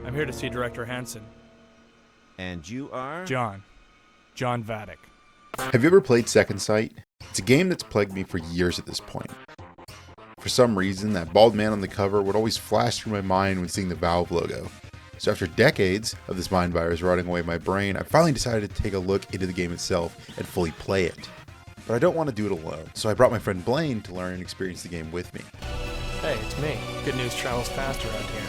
I'm here to see Director Hansen. And you are? John Vatic. Have you ever played Second Sight? It's a game that's plagued me for years at this point. For some reason, that bald man on the cover would always flash through my mind when seeing the Valve logo. So after decades of this mind virus rotting away my brain, I finally decided to take a look into the game itself and fully play it. But I don't want to do it alone, so I brought my friend Blaine to learn and experience the game with me. Hey, it's me. Good news travels fast around here.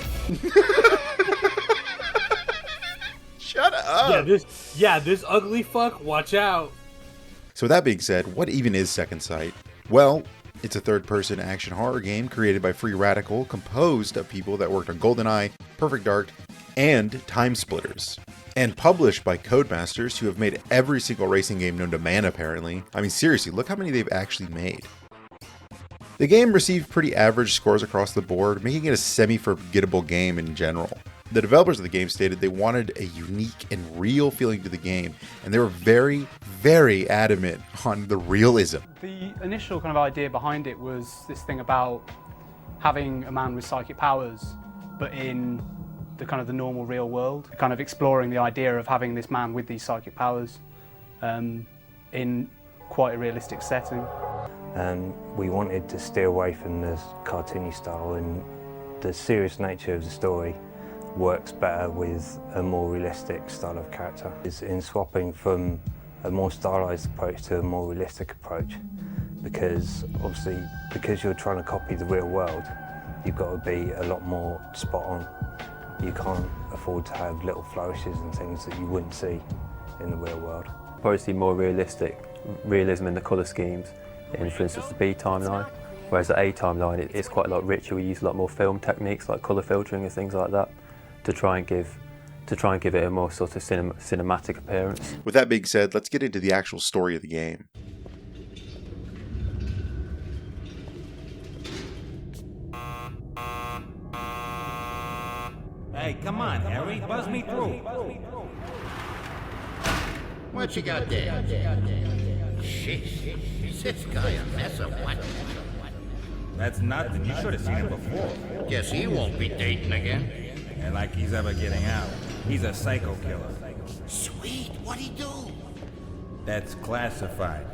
Shut up! This ugly fuck, watch out. So with that being said, what even is Second Sight? Well, it's a third-person action horror game created by Free Radical, composed of people that worked on GoldenEye, Perfect Dark, and Time Splitters. And published by Codemasters, who have made every single racing game known to man, apparently. I mean, seriously, look how many they've actually made. The game received pretty average scores across the board, making it a semi-forgettable game in general. The developers of the game stated they wanted a unique and real feeling to the game, and they were very, very adamant on the realism. The initial kind of idea behind it was this thing about having a man with psychic powers, but in the kind of the normal real world, kind of exploring the idea of having this man with these psychic powers in quite a realistic setting. And we wanted to steer away from the cartoony style, and the serious nature of the story works better with a more realistic style of character. It's in swapping from a more stylized approach to a more realistic approach, because obviously, because you're trying to copy the real world, you've got to be a lot more spot on. You can't afford to have little flourishes and things that you wouldn't see in the real world. Probably see more realism in the colour schemes, in, for instance, the B timeline, whereas the A timeline, it's quite a lot richer. We use a lot more film techniques like colour filtering and things like that to try and give it a more sort of cinematic appearance. With that being said, let's get into the actual story of the game. Hey, come on, Harry, buzz me through. What you got there? Shit, is this guy a mess or what? That's nothing. You should have seen him before. Guess he won't be dating again. And like he's ever getting out. He's a psycho killer. Sweet, what'd he do? That's classified.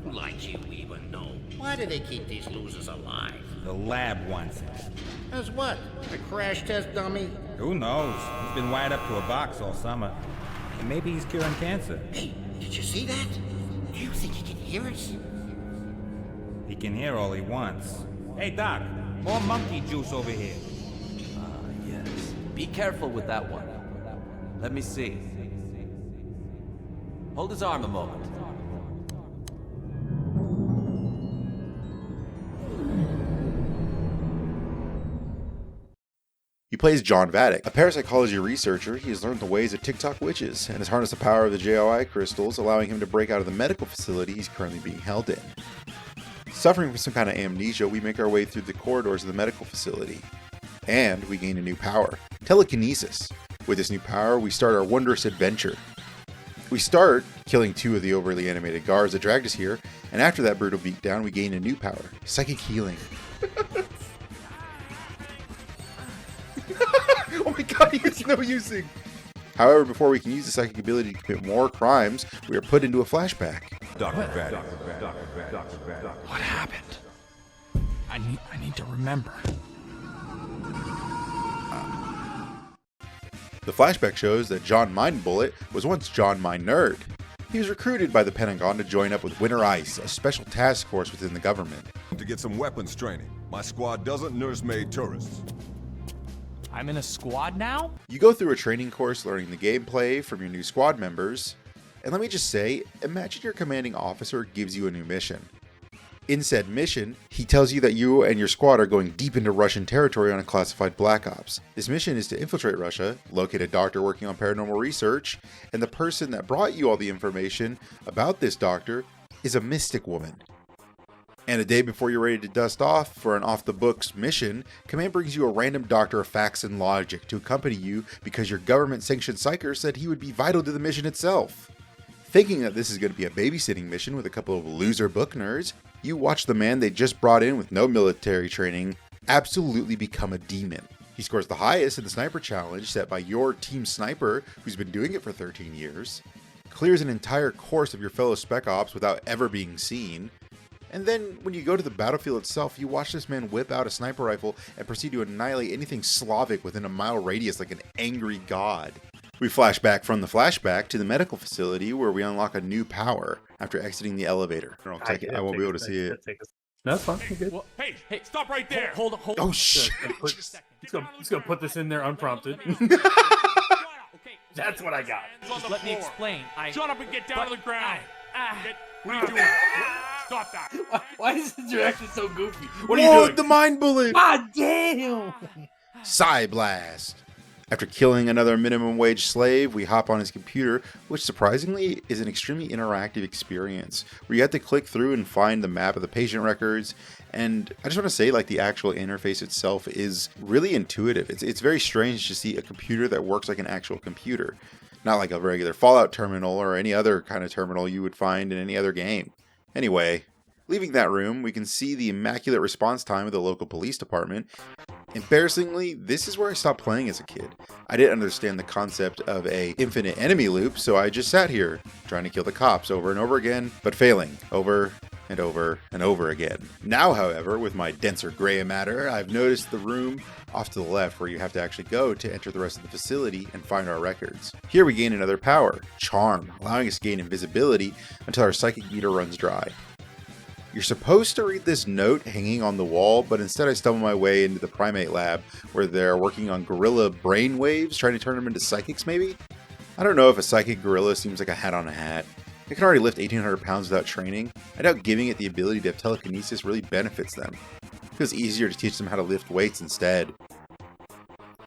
Like you even know. Why do they keep these losers alive? The lab wants him. As what? A crash test dummy? Who knows? He's been wired up to a box all summer. And maybe he's curing cancer. Hey, did you see that? Do you think he can hear us? He can hear all he wants. Hey, Doc, more monkey juice over here. Yes. Be careful with that one. Let me see. Hold his arm a moment. He plays John Vatic, a parapsychology researcher. He has learned the ways of TikTok witches and has harnessed the power of the JOI crystals, allowing him to break out of the medical facility he's currently being held in. Suffering from some kind of amnesia, we make our way through the corridors of the medical facility. And we gain a new power, telekinesis. With this new power, we start our wondrous adventure. We start killing 2 of the overly animated guards that dragged us here, and after that brutal beatdown, we gain a new power, psychic healing. Oh my god, he has no using! However, before we can use the psychic ability to commit more crimes, we are put into a flashback. What happened? I need to remember. The flashback shows that John Mindbullet was once John Mind-Nerd. He was recruited by the Pentagon to join up with Winter Ice, a special task force within the government. To get some weapons training. My squad doesn't nursemaid tourists. I'm in a squad now? You go through a training course learning the gameplay from your new squad members, and let me just say, imagine your commanding officer gives you a new mission. In said mission, he tells you that you and your squad are going deep into Russian territory on a classified Black Ops. This mission is to infiltrate Russia, locate a doctor working on paranormal research, and the person that brought you all the information about this doctor is a mystic woman. And a day before you're ready to dust off for an off-the-books mission, Command brings you a random doctor of facts and logic to accompany you because your government-sanctioned psyker said he would be vital to the mission itself. Thinking that this is going to be a babysitting mission with a couple of loser book nerds, you watch the man they just brought in with no military training absolutely become a demon. He scores the highest in the sniper challenge set by your team sniper, who's been doing it for 13 years, clears an entire course of your fellow Spec Ops without ever being seen, and then when you go to the battlefield itself, you watch this man whip out a sniper rifle and proceed to annihilate anything Slavic within a mile radius like an angry god. We flash back from the flashback to the medical facility where we unlock a new power after exiting the elevator. I won't be able to see it. No, that's fine. You're good. Well, hey, stop right there. Hold on. Oh, shit. He's gonna put this in there unprompted. That's what I got. Just let me explain. Shut up and get down to the ground. What are you doing? Stop that. Why is this direction so goofy? What are Whoa, you doing? the mind bullet! God damn! Psy Blast. After killing another minimum wage slave, we hop on his computer, which surprisingly is an extremely interactive experience, where you have to click through and find the map of the patient records. And I just want to say, like, the actual interface itself is really intuitive. It's very strange to see a computer that works like an actual computer, not like a regular Fallout terminal or any other kind of terminal you would find in any other game. Anyway, leaving that room, we can see the immaculate response time of the local police department. Embarrassingly, this is where I stopped playing as a kid. I didn't understand the concept of a infinite enemy loop, so I just sat here trying to kill the cops over and over again, but failing over and over and over again. Now, however, with my denser gray matter, I've noticed the room off to the left where you have to actually go to enter the rest of the facility and find our records. Here we gain another power, Charm, allowing us to gain invisibility until our psychic meter runs dry. You're supposed to read this note hanging on the wall, but instead I stumble my way into the primate lab where they're working on gorilla brain waves, trying to turn them into psychics maybe? I don't know if a psychic gorilla seems like a hat on a hat. It can already lift 1,800 pounds without training. I doubt giving it the ability to have telekinesis really benefits them. It feels easier to teach them how to lift weights instead.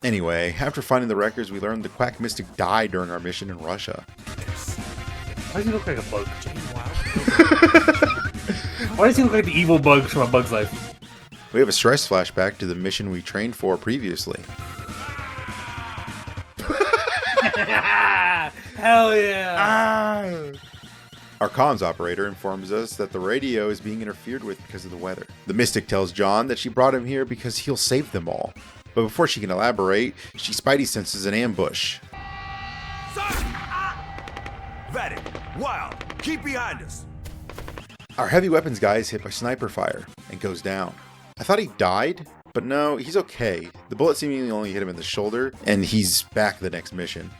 Anyway, after finding the records, we learned the Quack Mystic died during our mission in Russia. Why does he look like a bug? Why does he look like the evil bugs from A Bug's Life? We have a stress flashback to the mission we trained for previously. Hell yeah! Our comms operator informs us that the radio is being interfered with because of the weather. The Mystic tells John that she brought him here because he'll save them all. But before she can elaborate, she spidey senses an ambush. Vetted. Wild. Keep behind us. Our heavy weapons guy is hit by sniper fire and goes down. I thought he died, but no, he's okay. The bullet seemingly only hit him in the shoulder, and he's back the next mission.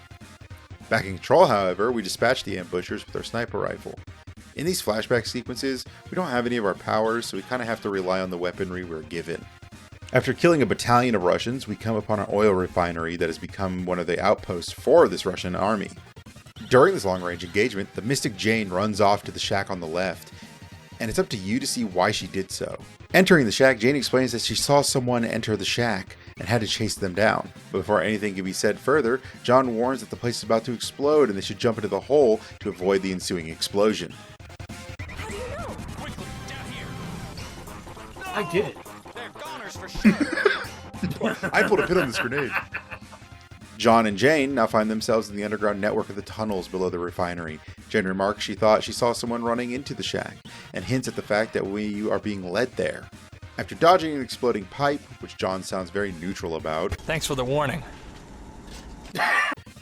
Back in control, however, we dispatch the ambushers with our sniper rifle. In these flashback sequences, we don't have any of our powers, so we kind of have to rely on the weaponry we're given. After killing a battalion of Russians, we come upon an oil refinery that has become one of the outposts for this Russian army. During this long-range engagement, the Mystic Jane runs off to the shack on the left, and it's up to you to see why she did so. Entering the shack, Jane explains that she saw someone enter the shack and had to chase them down. But before anything can be said further, John warns that the place is about to explode and they should jump into the hole to avoid the ensuing explosion. How do you know? Quickly, down here. No! I did it. They're goners for sure. I pulled a pin on this grenade. John and Jane now find themselves in the underground network of the tunnels below the refinery. Jane remarks she thought she saw someone running into the shack, and hints at the fact that we are being led there. After dodging an exploding pipe, which John sounds very neutral about, Thanks for the warning.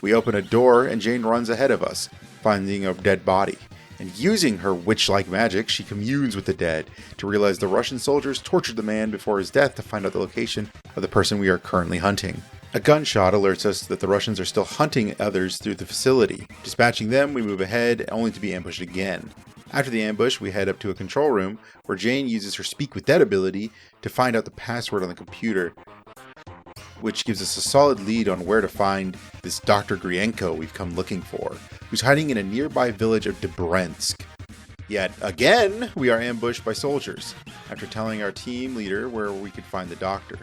we open a door and Jane runs ahead of us, finding a dead body. And using her witch-like magic, she communes with the dead to realize the Russian soldiers tortured the man before his death to find out the location of the person we are currently hunting. A gunshot alerts us that the Russians are still hunting others through the facility. Dispatching them, we move ahead, only to be ambushed again. After the ambush, we head up to a control room, where Jane uses her Speak with Dead ability to find out the password on the computer, which gives us a solid lead on where to find this Dr. Grienko we've come looking for, who's hiding in a nearby village of Debrensk. Yet again, we are ambushed by soldiers, after telling our team leader where we could find the doctor.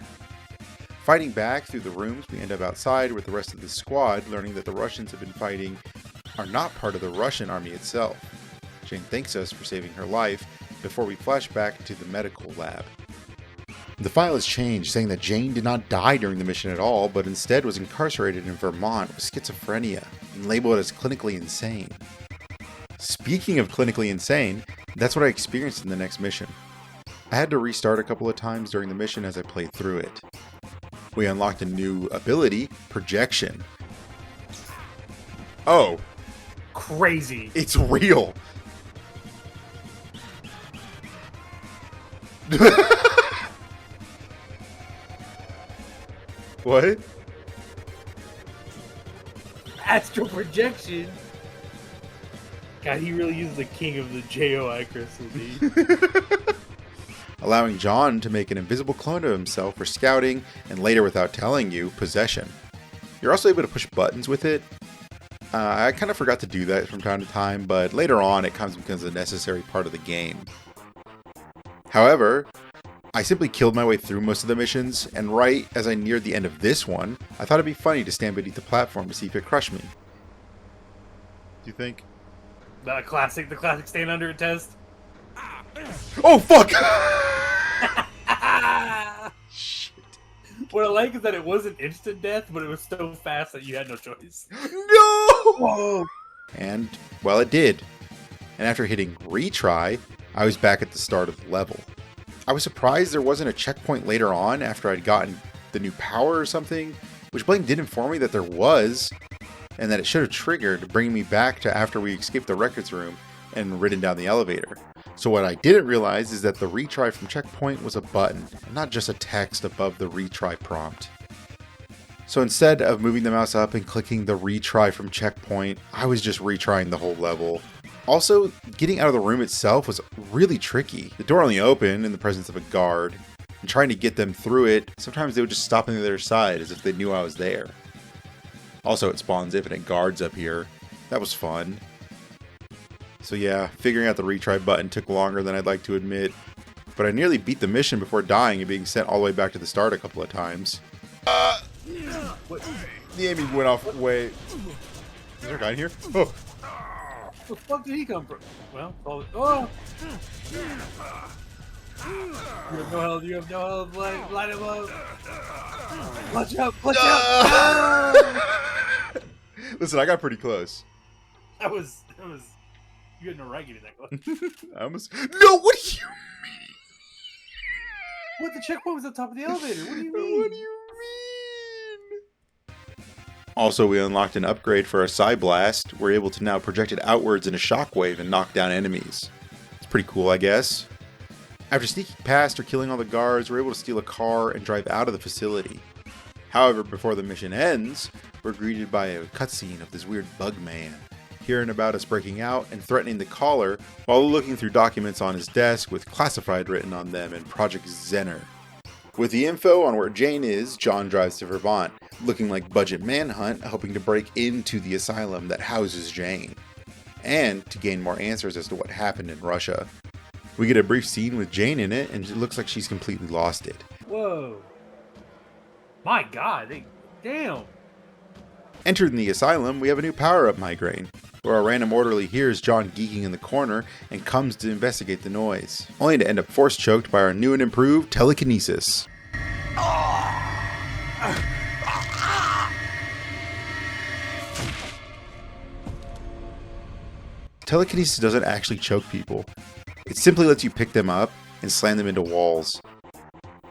Fighting back through the rooms, we end up outside with the rest of the squad, learning that the Russians have been fighting are not part of the Russian army itself. Jane thanks us for saving her life before we flash back to the medical lab. The file has changed, saying that Jane did not die during the mission at all, but instead was incarcerated in Vermont with schizophrenia and labeled as clinically insane. Speaking of clinically insane, that's what I experienced in the next mission. I had to restart a couple of times during the mission as I played through it. we unlocked a new ability, projection. Oh, Crazy. it's real. What? Astral projection. God, he really is the king of the JOI crystal, dude. Allowing John to make an invisible clone of himself for scouting, and later, without telling you, possession. You're also able to push buttons with it. I kind of forgot to do that from time to time, but later on it becomes a necessary part of the game. However, I simply killed my way through most of the missions, and right as I neared the end of this one, I thought it'd be funny to stand beneath the platform to see if it crushed me. Do you think? The classic stand under it test. Oh, fuck! Shit. What I like is that it wasn't instant death, but it was so fast that you had no choice. No! Whoa! And, well, it did. And after hitting retry, I was back at the start of the level. I was surprised there wasn't a checkpoint later on after I'd gotten the new power or something, which Blaine did inform me that there was, and that it should have triggered, bringing me back to after we escaped the records room and ridden down the elevator. So what I didn't realize is that the retry from checkpoint was a button, and not just a text above the retry prompt. So instead of moving the mouse up and clicking the retry from checkpoint, I was just retrying the whole level. Also, getting out of the room itself was really tricky. The door only opened in the presence of a guard, and trying to get them through it, sometimes they would just stop on the other side as if they knew I was there. Also, it spawns infinite guards up here. That was fun. So yeah, figuring out the retry button took longer than I'd like to admit, but I nearly beat the mission before dying and being sent all the way back to the start a couple of times. What? The aiming went off way. Is there a guy in here? Oh! Where the fuck did he come from? Well, oh! You have no health, you have no health, light him up! Watch out, watch out! Listen, I got pretty close. That was, you had no right getting that close. I almost, no, what do you mean? What, the checkpoint was on top of the elevator, what do you mean? What do you mean? Also, we unlocked an upgrade for our Psy Blast. We're able to now project it outwards in a shockwave and knock down enemies. It's pretty cool, I guess. After sneaking past or killing all the guards, we're able to steal a car and drive out of the facility. However, before the mission ends, we're greeted by a cutscene of this weird bug man, hearing about us breaking out and threatening the caller while looking through documents on his desk with classified written on them in Project Zenner. With the info on where Jane is, John drives to Vermont, looking like Budget Manhunt, hoping to break into the asylum that houses Jane, and to gain more answers as to what happened in Russia. We get a brief scene with Jane in it, and it looks like she's completely lost it. Whoa. My god, damn. Entering the asylum, we have a new power-up migraine, where a random orderly hears John geeking in the corner and comes to investigate the noise, only to end up force-choked by our new and improved telekinesis. Telekinesis doesn't actually choke people. It simply lets you pick them up and slam them into walls.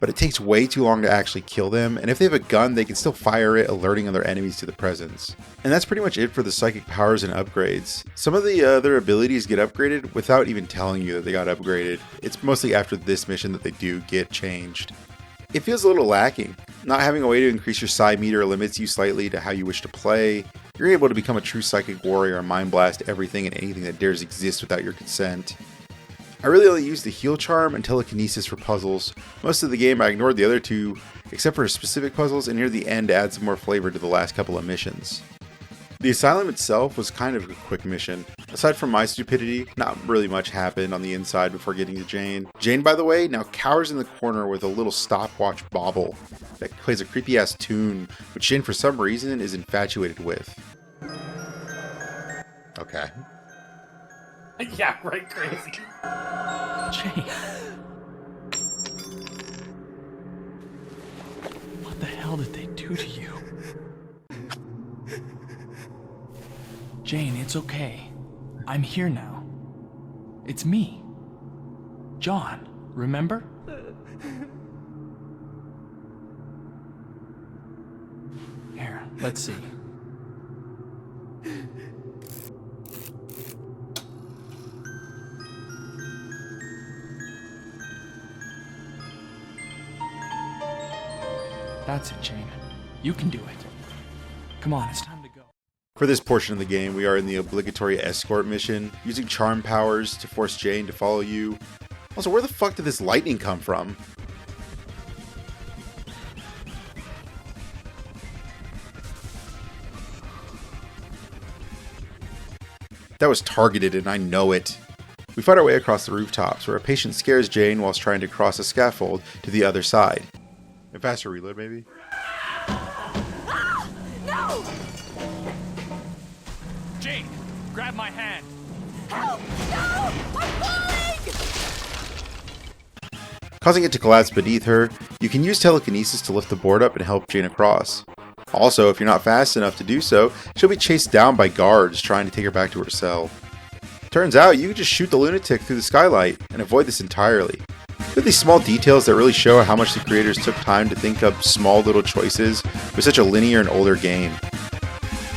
But it takes way too long to actually kill them, and if they have a gun, they can still fire it, alerting other enemies to the presence. And that's pretty much it for the psychic powers and upgrades. Some of the other abilities get upgraded without even telling you that they got upgraded. It's mostly after this mission that they do get changed. It feels a little lacking. Not having a way to increase your psi meter limits you slightly to how you wish to play. You're able to become a true psychic warrior and mind blast everything and anything that dares exist without your consent. I really only used the heal charm and telekinesis for puzzles. Most of the game I ignored the other two, except for specific puzzles and near the end to add some more flavor to the last couple of missions. The Asylum itself was kind of a quick mission. Aside from my stupidity, not really much happened on the inside before getting to Jane. Jane, by the way, now cowers in the corner with a little stopwatch bauble that plays a creepy ass tune, which Jane for some reason is infatuated with. Okay. Yeah, right, crazy. Jane. What the hell did they do to you? Jane, it's okay. I'm here now. It's me. John, remember? Let's see. That's it, Jane. You can do it. Come on, it's time to go. For this portion of the game, we are in the obligatory escort mission, using charm powers to force Jane to follow you. Also, where the fuck did this lightning come from? That was targeted, and I know it. We fight our way across the rooftops, where a patient scares Jane whilst trying to cross a scaffold to the other side. And faster reload, maybe? No! Jane, grab my hand. Help! No! I'm falling! Causing it to collapse beneath her, you can use telekinesis to lift the board up and help Jane across. Also, if you're not fast enough to do so, she'll be chased down by guards trying to take her back to her cell. Turns out, you can just shoot the lunatic through the skylight and avoid this entirely. There are these small details that really show how much the creators took time to think up small little choices for such a linear and older game.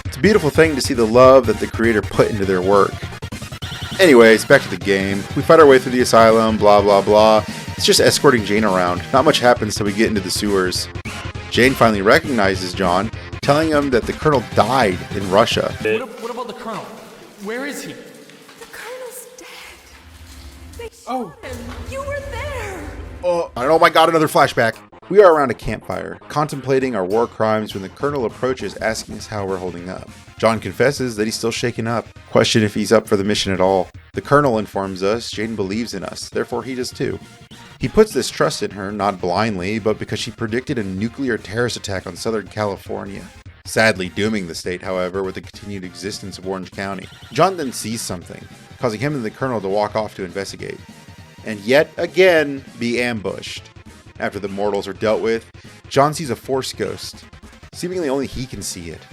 It's a beautiful thing to see the love that the creator put into their work. Anyways, back to the game. We fight our way through the asylum, blah blah blah. It's just escorting Jane around. Not much happens till we get into the sewers. Jane finally recognizes John, telling him that the Colonel died in Russia. What about the Colonel? Where is he? The Colonel's dead. They shot him. You were there. Oh my god, another flashback. We are around a campfire, contemplating our war crimes when the Colonel approaches asking us how we're holding up. John confesses that he's still shaken up, question if he's up for the mission at all. The Colonel informs us Jane believes in us, therefore he does too. He puts this trust in her, not blindly, but because she predicted a nuclear terrorist attack on Southern California. Sadly dooming the state, however, with the continued existence of Orange County. John then sees something, causing him and the Colonel to walk off to investigate. And yet again, be ambushed. After the mortals are dealt with, John sees a Force ghost. Seemingly only he can see it.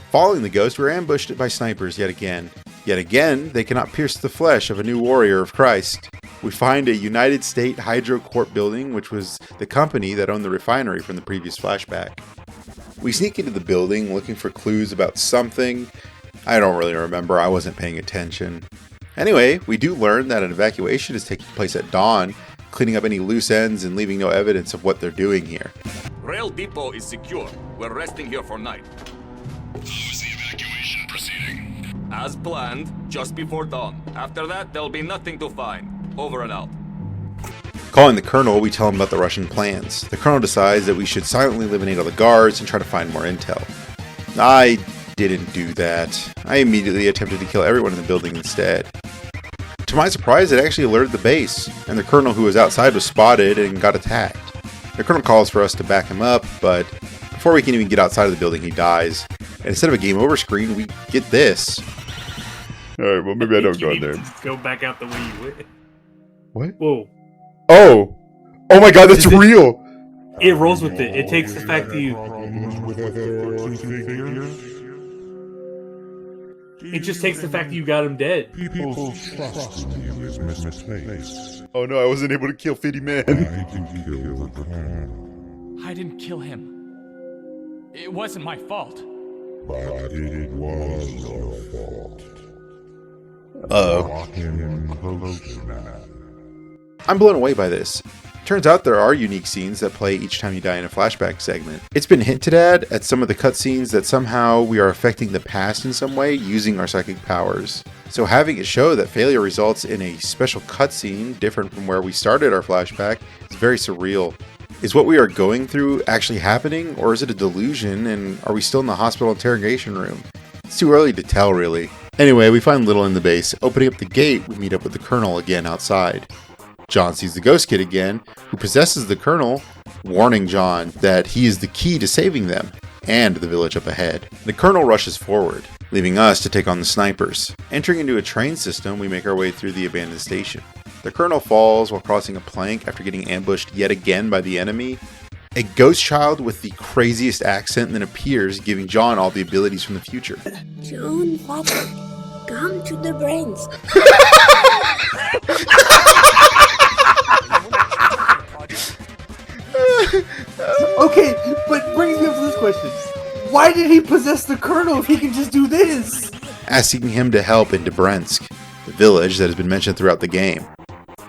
Following the ghost, we're ambushed by snipers yet again. Yet again, they cannot pierce the flesh of a new warrior of Christ. We find a United States Hydro Corp building, which was the company that owned the refinery from the previous flashback. We sneak into the building looking for clues about something. I don't really remember, I wasn't paying attention. Anyway, we do learn that an evacuation is taking place at dawn, cleaning up any loose ends and leaving no evidence of what they're doing here. Rail depot is secure. We're resting here for night. How is the evacuation proceeding? As planned, just before dawn. After that, there'll be nothing to find. Over and out. Calling the Colonel, we tell him about the Russian plans. The Colonel decides that we should silently eliminate all the guards and try to find more intel. I didn't do that. I immediately attempted to kill everyone in the building instead. To my surprise, it actually alerted the base, and the Colonel who was outside was spotted and got attacked. The Colonel calls for us to back him up, but before we can even get outside of the building, he dies. And instead of a game over screen, we get this. Alright, well maybe I don't go in there. Just go back out the way you went. What? Whoa. Oh! Oh my god, that's real! It rolls with it. It takes the fact that you... It just takes the fact that you got him dead. People's trust in you is misplaced. Oh no, I wasn't able to kill 50 men. I didn't kill the Colonel. I didn't kill him. It wasn't my fault. But it was your fault. Uh-oh. Walk him close now. I'm blown away by this. Turns out there are unique scenes that play each time you die in a flashback segment. It's been hinted at some of the cutscenes that somehow we are affecting the past in some way using our psychic powers. So having it show that failure results in a special cutscene different from where we started our flashback is very surreal. Is what we are going through actually happening, or is it a delusion, and are we still in the hospital interrogation room? It's too early to tell, really. Anyway, we find Little in the base. Opening up the gate, we meet up with the Colonel again outside. John sees the ghost kid again, who possesses the Colonel, warning John that he is the key to saving them and the village up ahead. The Colonel rushes forward, leaving us to take on the snipers. Entering into a train system, we make our way through the abandoned station. The Colonel falls while crossing a plank after getting ambushed yet again by the enemy. A ghost child with the craziest accent then appears, giving John all the abilities from the future. John, Father, come to the brains. Okay, but brings me up to this question. Why did he possess the Colonel if he can just do this? Asking him to help in Dobrensk, the village that has been mentioned throughout the game.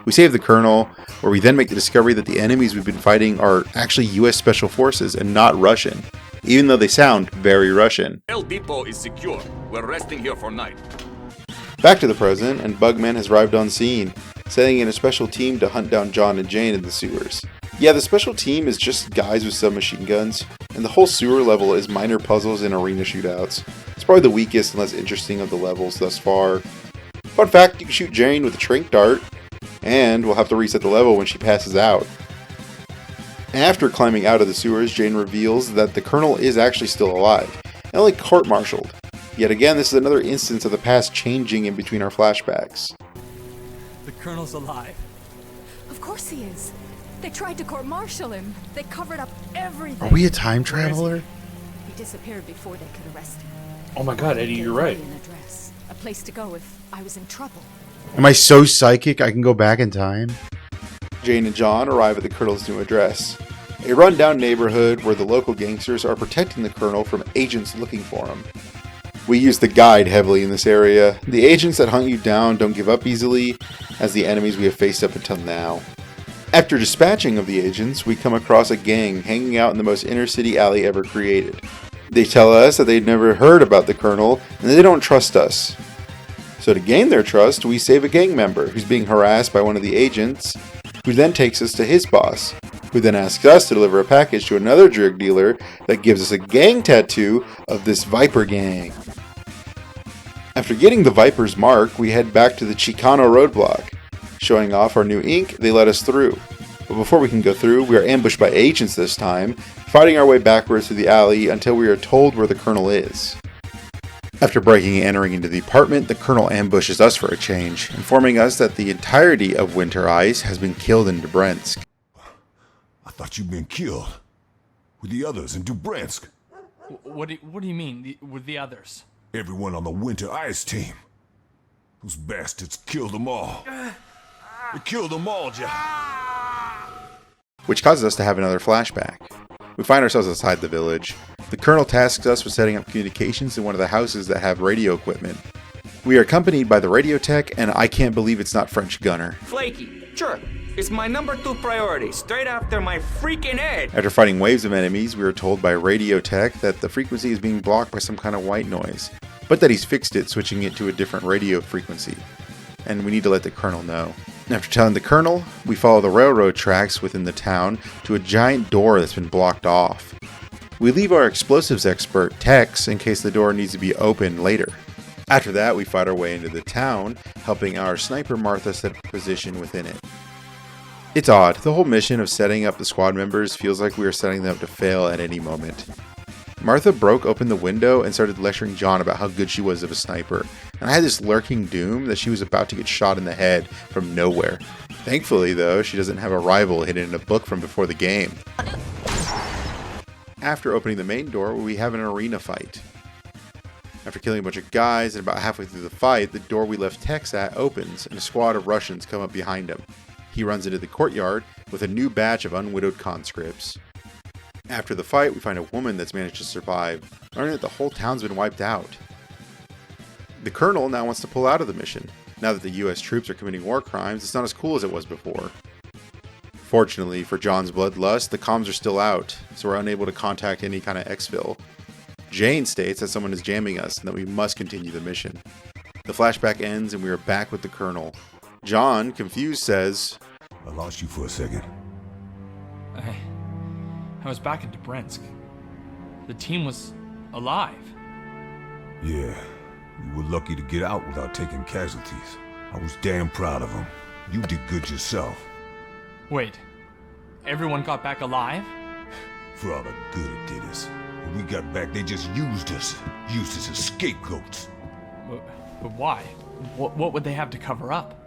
We save the Colonel, where we then make the discovery that the enemies we've been fighting are actually US Special Forces and not Russian, even though they sound very Russian. El Depot is secure. We're resting here for night. Back to the present, and Bugman has arrived on scene, sending in a special team to hunt down John and Jane in the sewers. Yeah, the special team is just guys with submachine guns, and the whole sewer level is minor puzzles and arena shootouts. It's probably the weakest and less interesting of the levels thus far. Fun fact, you can shoot Jane with a tranq dart, and we'll have to reset the level when she passes out. After climbing out of the sewers, Jane reveals that the Colonel is actually still alive, and only court-martialed. Yet again, this is another instance of the past changing in between our flashbacks. The Colonel's alive. Of course he is. They tried to court-martial him. They covered up everything. Are we a time traveler? He disappeared before they could arrest him. Oh my god, Eddie, you're right. An address, a place to go if I was in trouble. Am I so psychic I can go back in time? Jane and John arrive at the Colonel's new address, a rundown neighborhood where the local gangsters are protecting the Colonel from agents looking for him. We use the guide heavily in this area. The agents that hunt you down don't give up easily, as the enemies we have faced up until now. After dispatching of the agents, we come across a gang hanging out in the most inner city alley ever created. They tell us that they'd never heard about the Colonel, and they don't trust us. So to gain their trust, we save a gang member who's being harassed by one of the agents, who then takes us to his boss, who then asks us to deliver a package to another drug dealer that gives us a gang tattoo of this Viper gang. After getting the Viper's mark, we head back to the Chicano roadblock. Showing off our new ink, they let us through. But before we can go through, we are ambushed by agents this time, fighting our way backwards through the alley until we are told where the Colonel is. After breaking and entering into the apartment, the Colonel ambushes us for a change, informing us that the entirety of Winter Ice has been killed in Dobrensk. I thought you'd been killed. With the others in Dobrensk. What do you mean, with the others? Everyone on the Winter Ice team. Those bastards killed them all. They killed them all, Jack. Which causes us to have another flashback. We find ourselves outside the village. The Colonel tasks us with setting up communications in one of the houses that have radio equipment. We are accompanied by the radio tech, and I can't believe it's not French Gunner. Flaky, sure. It's my #2 priority, straight after my freaking head. After fighting waves of enemies, we are told by radio tech that the frequency is being blocked by some kind of white noise, but that he's fixed it, switching it to a different radio frequency. And we need to let the Colonel know. After telling the Colonel, we follow the railroad tracks within the town to a giant door that's been blocked off. We leave our explosives expert, Tex, in case the door needs to be opened later. After that, we fight our way into the town, helping our sniper Martha set up a position within it. It's odd, the whole mission of setting up the squad members feels like we are setting them up to fail at any moment. Martha broke open the window and started lecturing John about how good she was of a sniper, and I had this lurking doom that she was about to get shot in the head from nowhere. Thankfully, though, she doesn't have a rival hidden in a book from before the game. After opening the main door, we have an arena fight. After killing a bunch of guys and about halfway through the fight, the door we left Tex at opens and a squad of Russians come up behind him. He runs into the courtyard with a new batch of unwidowed conscripts. After the fight, we find a woman that's managed to survive, learning that the whole town's been wiped out. The Colonel now wants to pull out of the mission. Now that the US troops are committing war crimes, it's not as cool as it was before. Fortunately for John's bloodlust, the comms are still out, so we're unable to contact any kind of exfil. Jane states that someone is jamming us and that we must continue the mission. The flashback ends and we are back with the Colonel. John, confused, says, I lost you for a second. I was back in Dobrensk. The team was alive. Yeah, you were lucky to get out without taking casualties. I was damn proud of them. You did good yourself. Wait, everyone got back alive? For all the good it did us. When we got back, they just used us as scapegoats. But why? What would they have to cover up?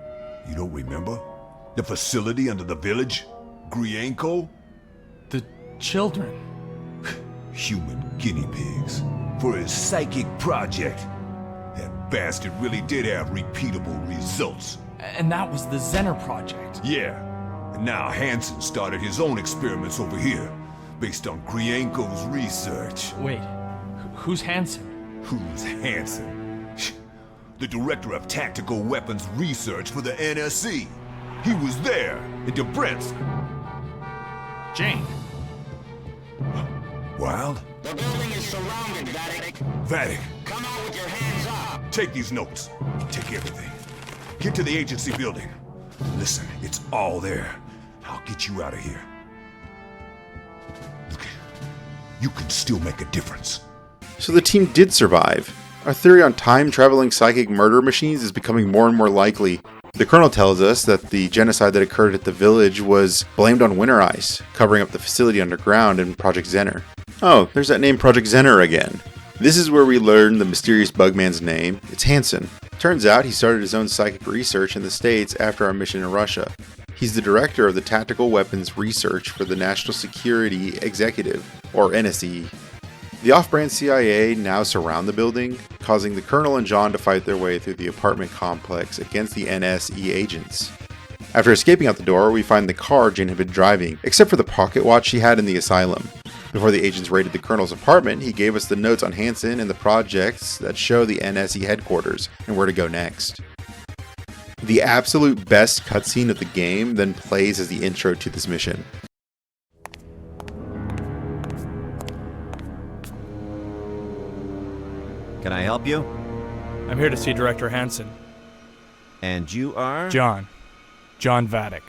You don't remember? The facility under the village? Grienko? The children. Human guinea pigs. For his psychic project. That bastard really did have repeatable results. And that was the Zener project. Yeah. And now Hansen started his own experiments over here, based on Grienko's research. Wait, Who's Hansen? Who's Hansen? The Director of Tactical Weapons Research for the NSC. He was there in Dobrinsk. Jane. Wild? The building is surrounded, Vatic. Vatic, Come out with your hands up. take these notes. Take everything. Get to the agency building. Listen, it's all there. I'll get you out of here. Look, you can still make a difference. So the team did survive. Our theory on time-traveling psychic murder machines is becoming more and more likely. The Colonel tells us that the genocide that occurred at the village was blamed on winter ice, covering up the facility underground in Project Zener. Oh, there's that name Project Zener again. This is where we learn the mysterious Bugman's name. It's Hansen. Turns out he started his own psychic research in the States after our mission in Russia. He's the director of the Tactical Weapons Research for the National Security Executive, or NSE. The off-brand CIA now surround the building, causing the Colonel and John to fight their way through the apartment complex against the NSE agents. After escaping out the door, we find the car Jane had been driving, except for the pocket watch she had in the asylum. Before the agents raided the Colonel's apartment, he gave us the notes on Hansen and the projects that show the NSE headquarters and where to go next. The absolute best cutscene of the game then plays as the intro to this mission. Can I help you? I'm here to see Director Hansen. And you are? John Vatic.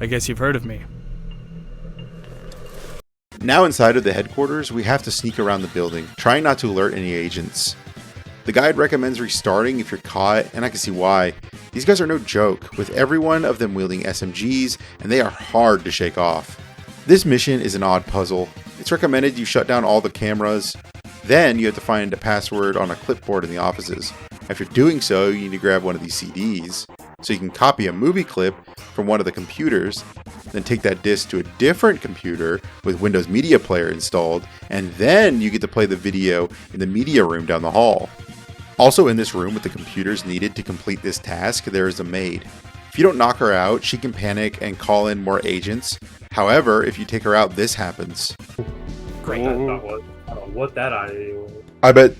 I guess you've heard of me. Now inside of the headquarters, we have to sneak around the building, trying not to alert any agents. The guide recommends restarting if you're caught, and I can see why. These guys are no joke, with every one of them wielding SMGs, and they are hard to shake off. This mission is an odd puzzle. It's recommended you shut down all the cameras, then you have to find a password on a clipboard in the offices. After doing so, you need to grab one of these CDs, so you can copy a movie clip from one of the computers, then take that disc to a different computer with Windows Media Player installed, and then you get to play the video in the media room down the hall. Also in this room with the computers needed to complete this task, there is a maid. If you don't knock her out, she can panic and call in more agents. However, if you take her out, this happens. Great. I don't know what that idea was. I bet.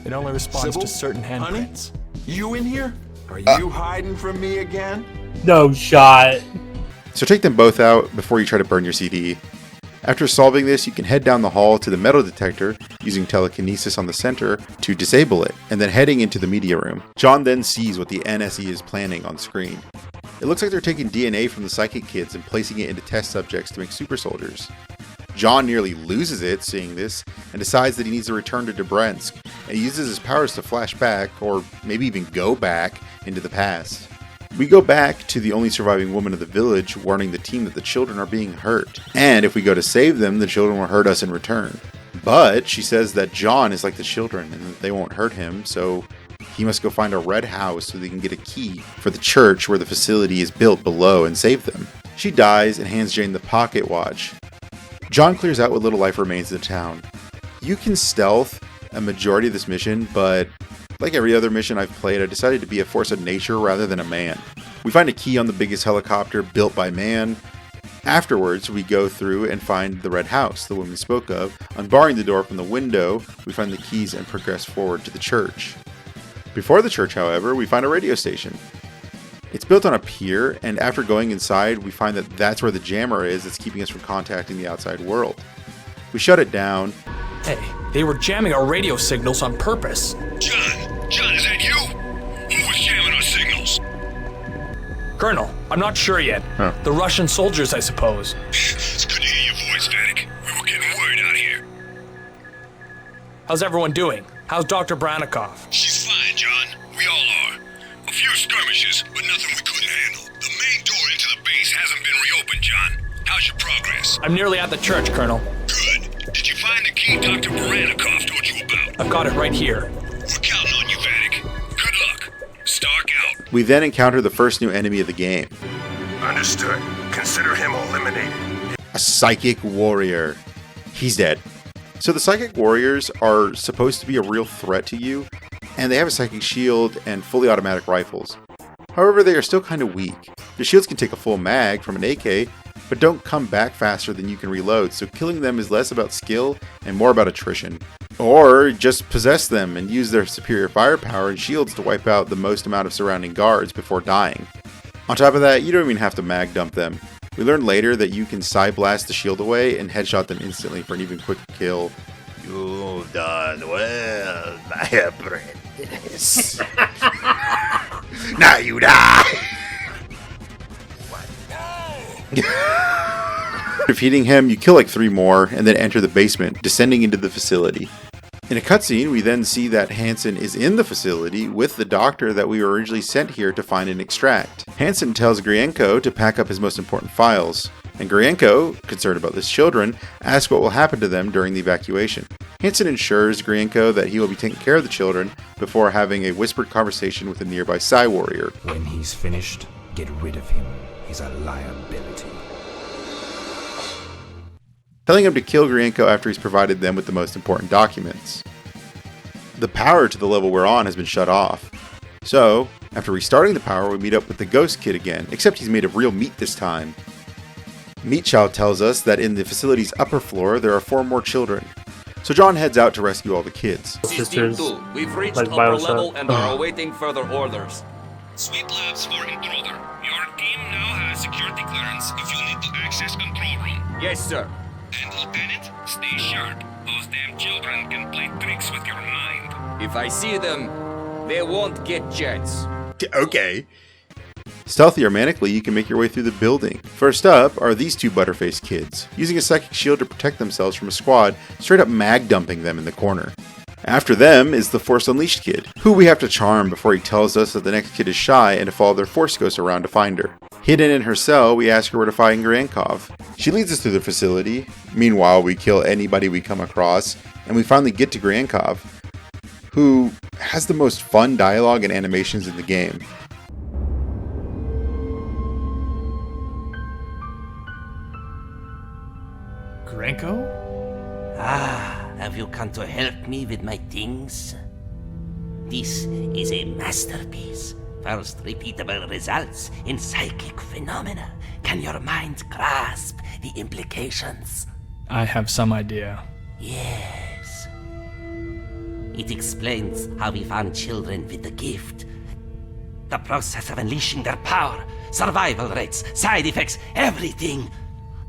It only responds Sybil? to certain handprints. You in here? Are you hiding from me again? No shot. So take them both out before you try to burn your CD. After solving this, you can head down the hall to the metal detector, using telekinesis on the center to disable it, and then heading into the media room. John then sees what the NSE is planning on screen. It looks like they're taking DNA from the psychic kids and placing it into test subjects to make super soldiers. John nearly loses it seeing this, and decides that he needs to return to Dobrinsk, and he uses his powers to flash back, or maybe even go back, into the past. We go back to the only surviving woman of the village, warning the team that the children are being hurt, and if we go to save them, the children will hurt us in return. But she says that John is like the children, and that they won't hurt him, so he must go find a red house so they can get a key for the church where the facility is built below and save them. She dies and hands Jane the pocket watch. John clears out what little life remains in the town. You can stealth a majority of this mission, but like every other mission I've played, I decided to be a force of nature rather than a man. We find a key on the biggest helicopter built by man. Afterwards, we go through and find the red house the woman spoke of. Unbarring the door from the window, we find the keys and progress forward to the church. Before the church, however, we find a radio station. It's built on a pier, and after going inside, we find that that's where the jammer is that's keeping us from contacting the outside world. We shut it down. Hey, they were jamming our radio signals on purpose. John, is that you? Who was jamming our signals? Colonel, I'm not sure yet. The Russian soldiers, I suppose. It's good to hear your voice, Vatic. We were getting worried out here. How's everyone doing? How's Dr. Branikov? She's fine, John. We all are. A few skirmishes, but nothing we couldn't handle. The main door into the base hasn't been reopened, John. How's your progress? I'm nearly at the church, Colonel. Good. Did you find the key Dr. Branikov told you about? I've got it right here. We're counting on you, Vatic. Good luck. Stark out. We then encounter the first new enemy of the game. Understood. Consider him eliminated. A psychic warrior. He's dead. So the psychic warriors are supposed to be a real threat to you, and they have a psychic shield and fully automatic rifles. However, they are still kind of weak. Their shields can take a full mag from an AK, but don't come back faster than you can reload, so killing them is less about skill and more about attrition. Or just possess them and use their superior firepower and shields to wipe out the most amount of surrounding guards before dying. On top of that, you don't even have to mag dump them. We learn later that you can side blast the shield away and headshot them instantly for an even quicker kill. You've done well, my apprentice. Now you die! Defeating him, you kill like 3 more and then enter the basement, descending into the facility. In a cutscene, we then see that Hansen is in the facility with the doctor that we were originally sent here to find and extract. Hansen tells Grienko to pack up his most important files, and Grienko, concerned about his children, asks what will happen to them during the evacuation. Hansen assures Grienko that he will be taking care of the children before having a whispered conversation with a nearby Psy warrior. When he's finished, get rid of him. He's a liability. Telling him to kill Grienko after he's provided them with the most important documents. The power to the level we're on has been shut off. So, after restarting the power, we meet up with the Ghost Kid again, except he's made of real meat this time. Meatchild tells us that in the facility's upper floor there are 4 more children. So John heads out to rescue all the kids. System 2, we've reached like upper Bioshock. level and are awaiting further orders. Sweep labs for intruder. Your team now has security clearance if you need to access control room. Yes, sir. And Lieutenant, stay sharp. Those damn children can play tricks with your mind. If I see them, they won't get chance. Okay. Stealthy or manically, you can make your way through the building. First up are these 2 butterface kids, using a psychic shield to protect themselves from a squad, straight up mag dumping them in the corner. After them is the Force Unleashed kid, who we have to charm before he tells us that the next kid is shy and to follow their Force Ghost around to find her. Hidden in her cell, we ask her where to find Grankov. She leads us through the facility. Meanwhile, we kill anybody we come across, and we finally get to Grankov, who has the most fun dialogue and animations in the game. Grenko? Ah, have you come to help me with my things? This is a masterpiece. First repeatable results in psychic phenomena. Can your mind grasp the implications? I have some idea. Yes. It explains how we found children with the gift. The process of unleashing their power, survival rates, side effects, everything.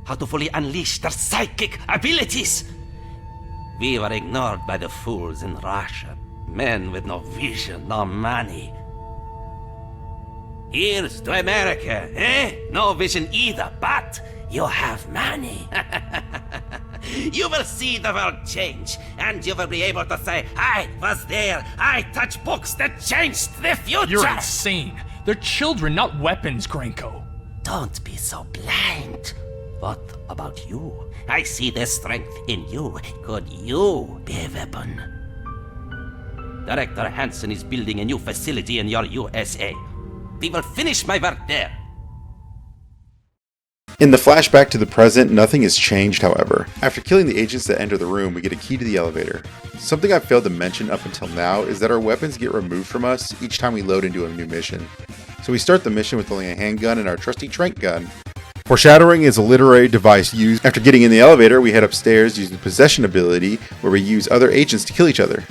How to fully unleash their psychic abilities. We were ignored by the fools in Russia. Men with no vision, no money. Here's to America, eh? No vision either, but you have money. You will see the world change, and you will be able to say, I was there, I touched books that changed the future. You're insane. They're children, not weapons, Grenko. Don't be so blind. What about you? I see the strength in you. Could you be a weapon? Director Hansen is building a new facility in your USA. We will finish my work there. In the flashback to the present, nothing has changed, however. After killing the agents that enter the room, we get a key to the elevator. Something I've failed to mention up until now is that our weapons get removed from us each time we load into a new mission. So we start the mission with only a handgun and our trusty trank gun. Foreshadowing is a literary device used. After getting in the elevator, we head upstairs using the possession ability, where we use other agents to kill each other.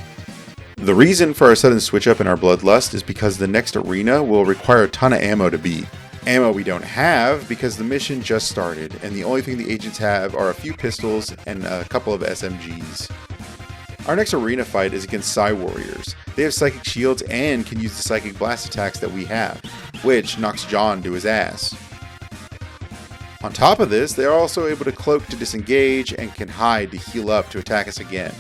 The reason for our sudden switch up in our bloodlust is because the next arena will require a ton of ammo to beat. Ammo we don't have because the mission just started, and the only thing the agents have are a few pistols and a couple of SMGs. Our next arena fight is against Psy Warriors. They have psychic shields and can use the psychic blast attacks that we have, which knocks John to his ass. On top of this, they are also able to cloak to disengage and can hide to heal up to attack us again.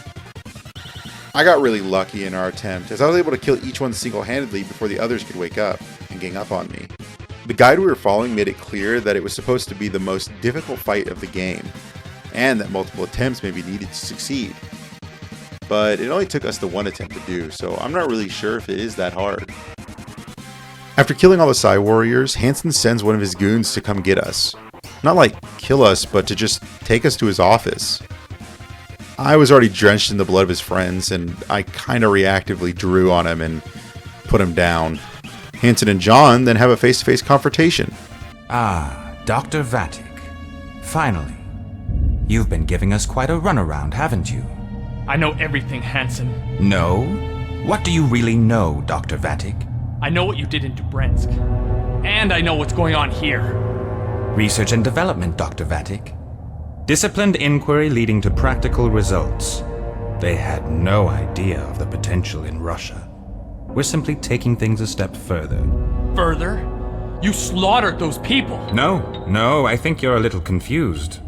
I got really lucky in our attempt, as I was able to kill each one single-handedly before the others could wake up and gang up on me. The guide we were following made it clear that it was supposed to be the most difficult fight of the game, and that multiple attempts may be needed to succeed. But it only took us the one attempt to do, so I'm not really sure if it is that hard. After killing all the Psy Warriors, Hansen sends one of his goons to come get us. Not like kill us, but to just take us to his office. I was already drenched in the blood of his friends, and I kind of reactively drew on him and put him down. Hansen and John then have a face-to-face confrontation. Ah, Dr. Vatic. Finally. You've been giving us quite a runaround, haven't you? I know everything, Hansen. No? What do you really know, Dr. Vatic? I know what you did in Dubrensk. And I know what's going on here. Research and development, Dr. Vatic. Disciplined inquiry leading to practical results. They had no idea of the potential in Russia. We're simply taking things a step further. Further? You slaughtered those people! No, I think you're a little confused.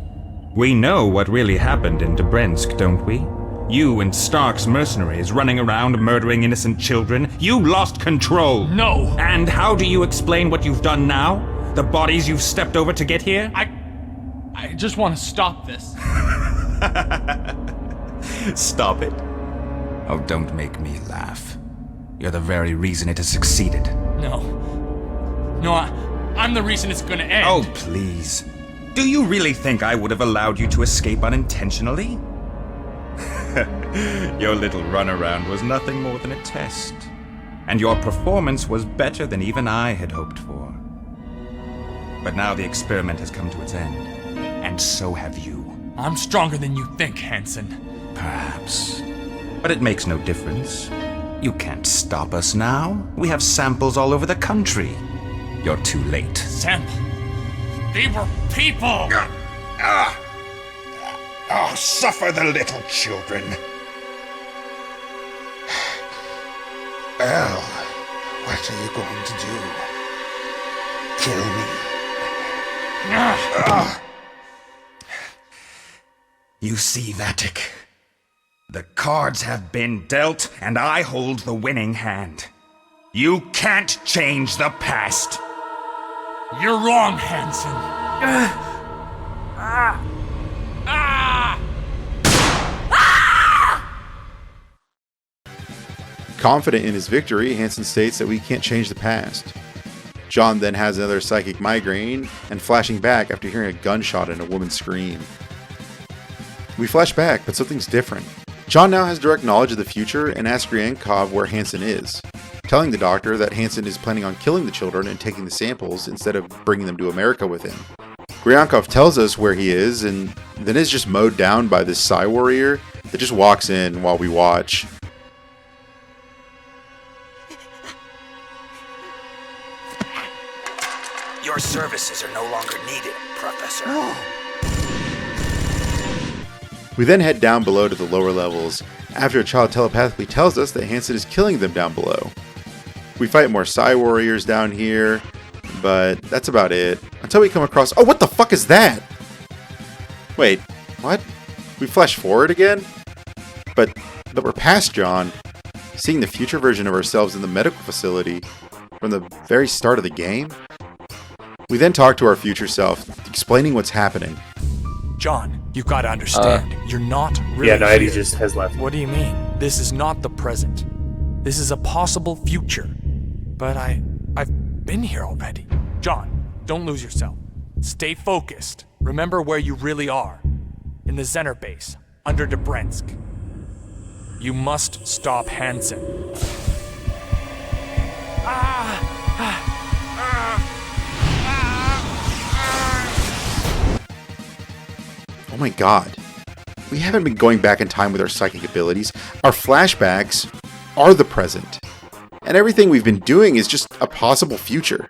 We know what really happened in Dubrensk, don't we? You and Stark's mercenaries running around murdering innocent children. You lost control! No! And how do you explain what you've done now? The bodies you've stepped over to get here? I just want to stop this. Stop it? Oh, don't make me laugh. You're the very reason it has succeeded. No, I'm the reason it's gonna end. Oh, please. Do you really think I would have allowed you to escape unintentionally? Your little runaround was nothing more than a test. And your performance was better than even I had hoped for. But now the experiment has come to its end. And so have you. I'm stronger than you think, Hansen. Perhaps. But it makes no difference. You can't stop us now. We have samples all over the country. You're too late. Sample? They were people! Oh, suffer the little children. Well, what are you going to do? Kill me? You see, Vatic. The cards have been dealt, and I hold the winning hand. You can't change the past. You're wrong, Hansen. Confident in his victory, Hansen states that we can't change the past. John then has another psychic migraine and flashing back after hearing a gunshot and a woman scream. We flash back, but something's different. John now has direct knowledge of the future and asks Gryankov where Hansen is, telling the doctor that Hansen is planning on killing the children and taking the samples instead of bringing them to America with him. Gryankov tells us where he is and then is just mowed down by this Psy warrior that just walks in while we watch. Your services are no longer needed, Professor. We then head down below to the lower levels, after a child telepathically tells us that Hansen is killing them down below. We fight more Psy warriors down here, but that's about it. Until we come across... Oh, what the fuck is that? Wait, what? We flash forward again? But we're past John, seeing the future version of ourselves in the medical facility from the very start of the game. We then talk to our future self, explaining what's happening. John, you've got to understand. You're not really Yeah, no, Eddie here. just has left. What do you mean? This is not the present. This is a possible future. But I've been here already. John, don't lose yourself. Stay focused. Remember where you really are. In the Zener base, under Dubrensk. You must stop Hansen. Oh my god. We haven't been going back in time with our psychic abilities. Our flashbacks are the present. And everything we've been doing is just a possible future.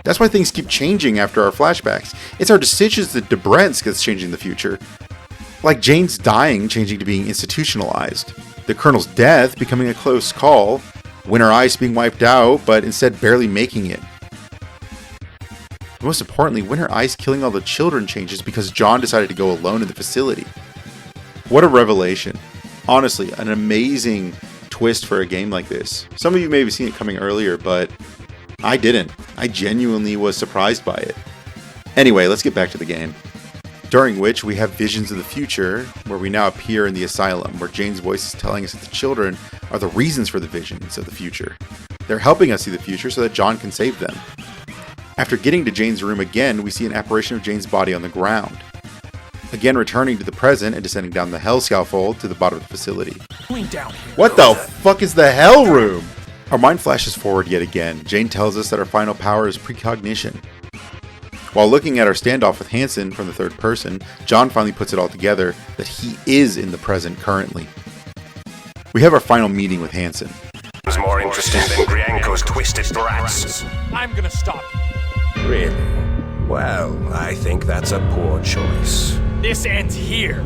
That's why things keep changing after our flashbacks. It's our decisions at Dubrensk that's changing the future. Like Jane's dying changing to being institutionalized. The Colonel's death becoming a close call. Winter Ice being wiped out, but instead barely making it. Most importantly, Winter Ice killing all the children changes because John decided to go alone in the facility. What a revelation. Honestly, an amazing twist for a game like this. Some of you may have seen it coming earlier, but I didn't. I genuinely was surprised by it. Anyway, let's get back to the game. During which we have visions of the future, where we now appear in the Asylum, where Jane's voice is telling us that the children are the reasons for the visions of the future. They're helping us see the future so that John can save them. After getting to Jane's room again, we see an apparition of Jane's body on the ground. again returning to the present and descending down the hell scaffold to the bottom of the facility. Down here. What the fuck is the hell room? Our mind flashes forward yet again. Jane tells us that our final power is precognition. While looking at our standoff with Hansen from the third person, John finally puts it all together that he is in the present currently. We have our final meeting with Hansen. Was more interesting than Grianko's twisted brats. I'm gonna stop you. Really? Well, I think that's a poor choice. This ends here.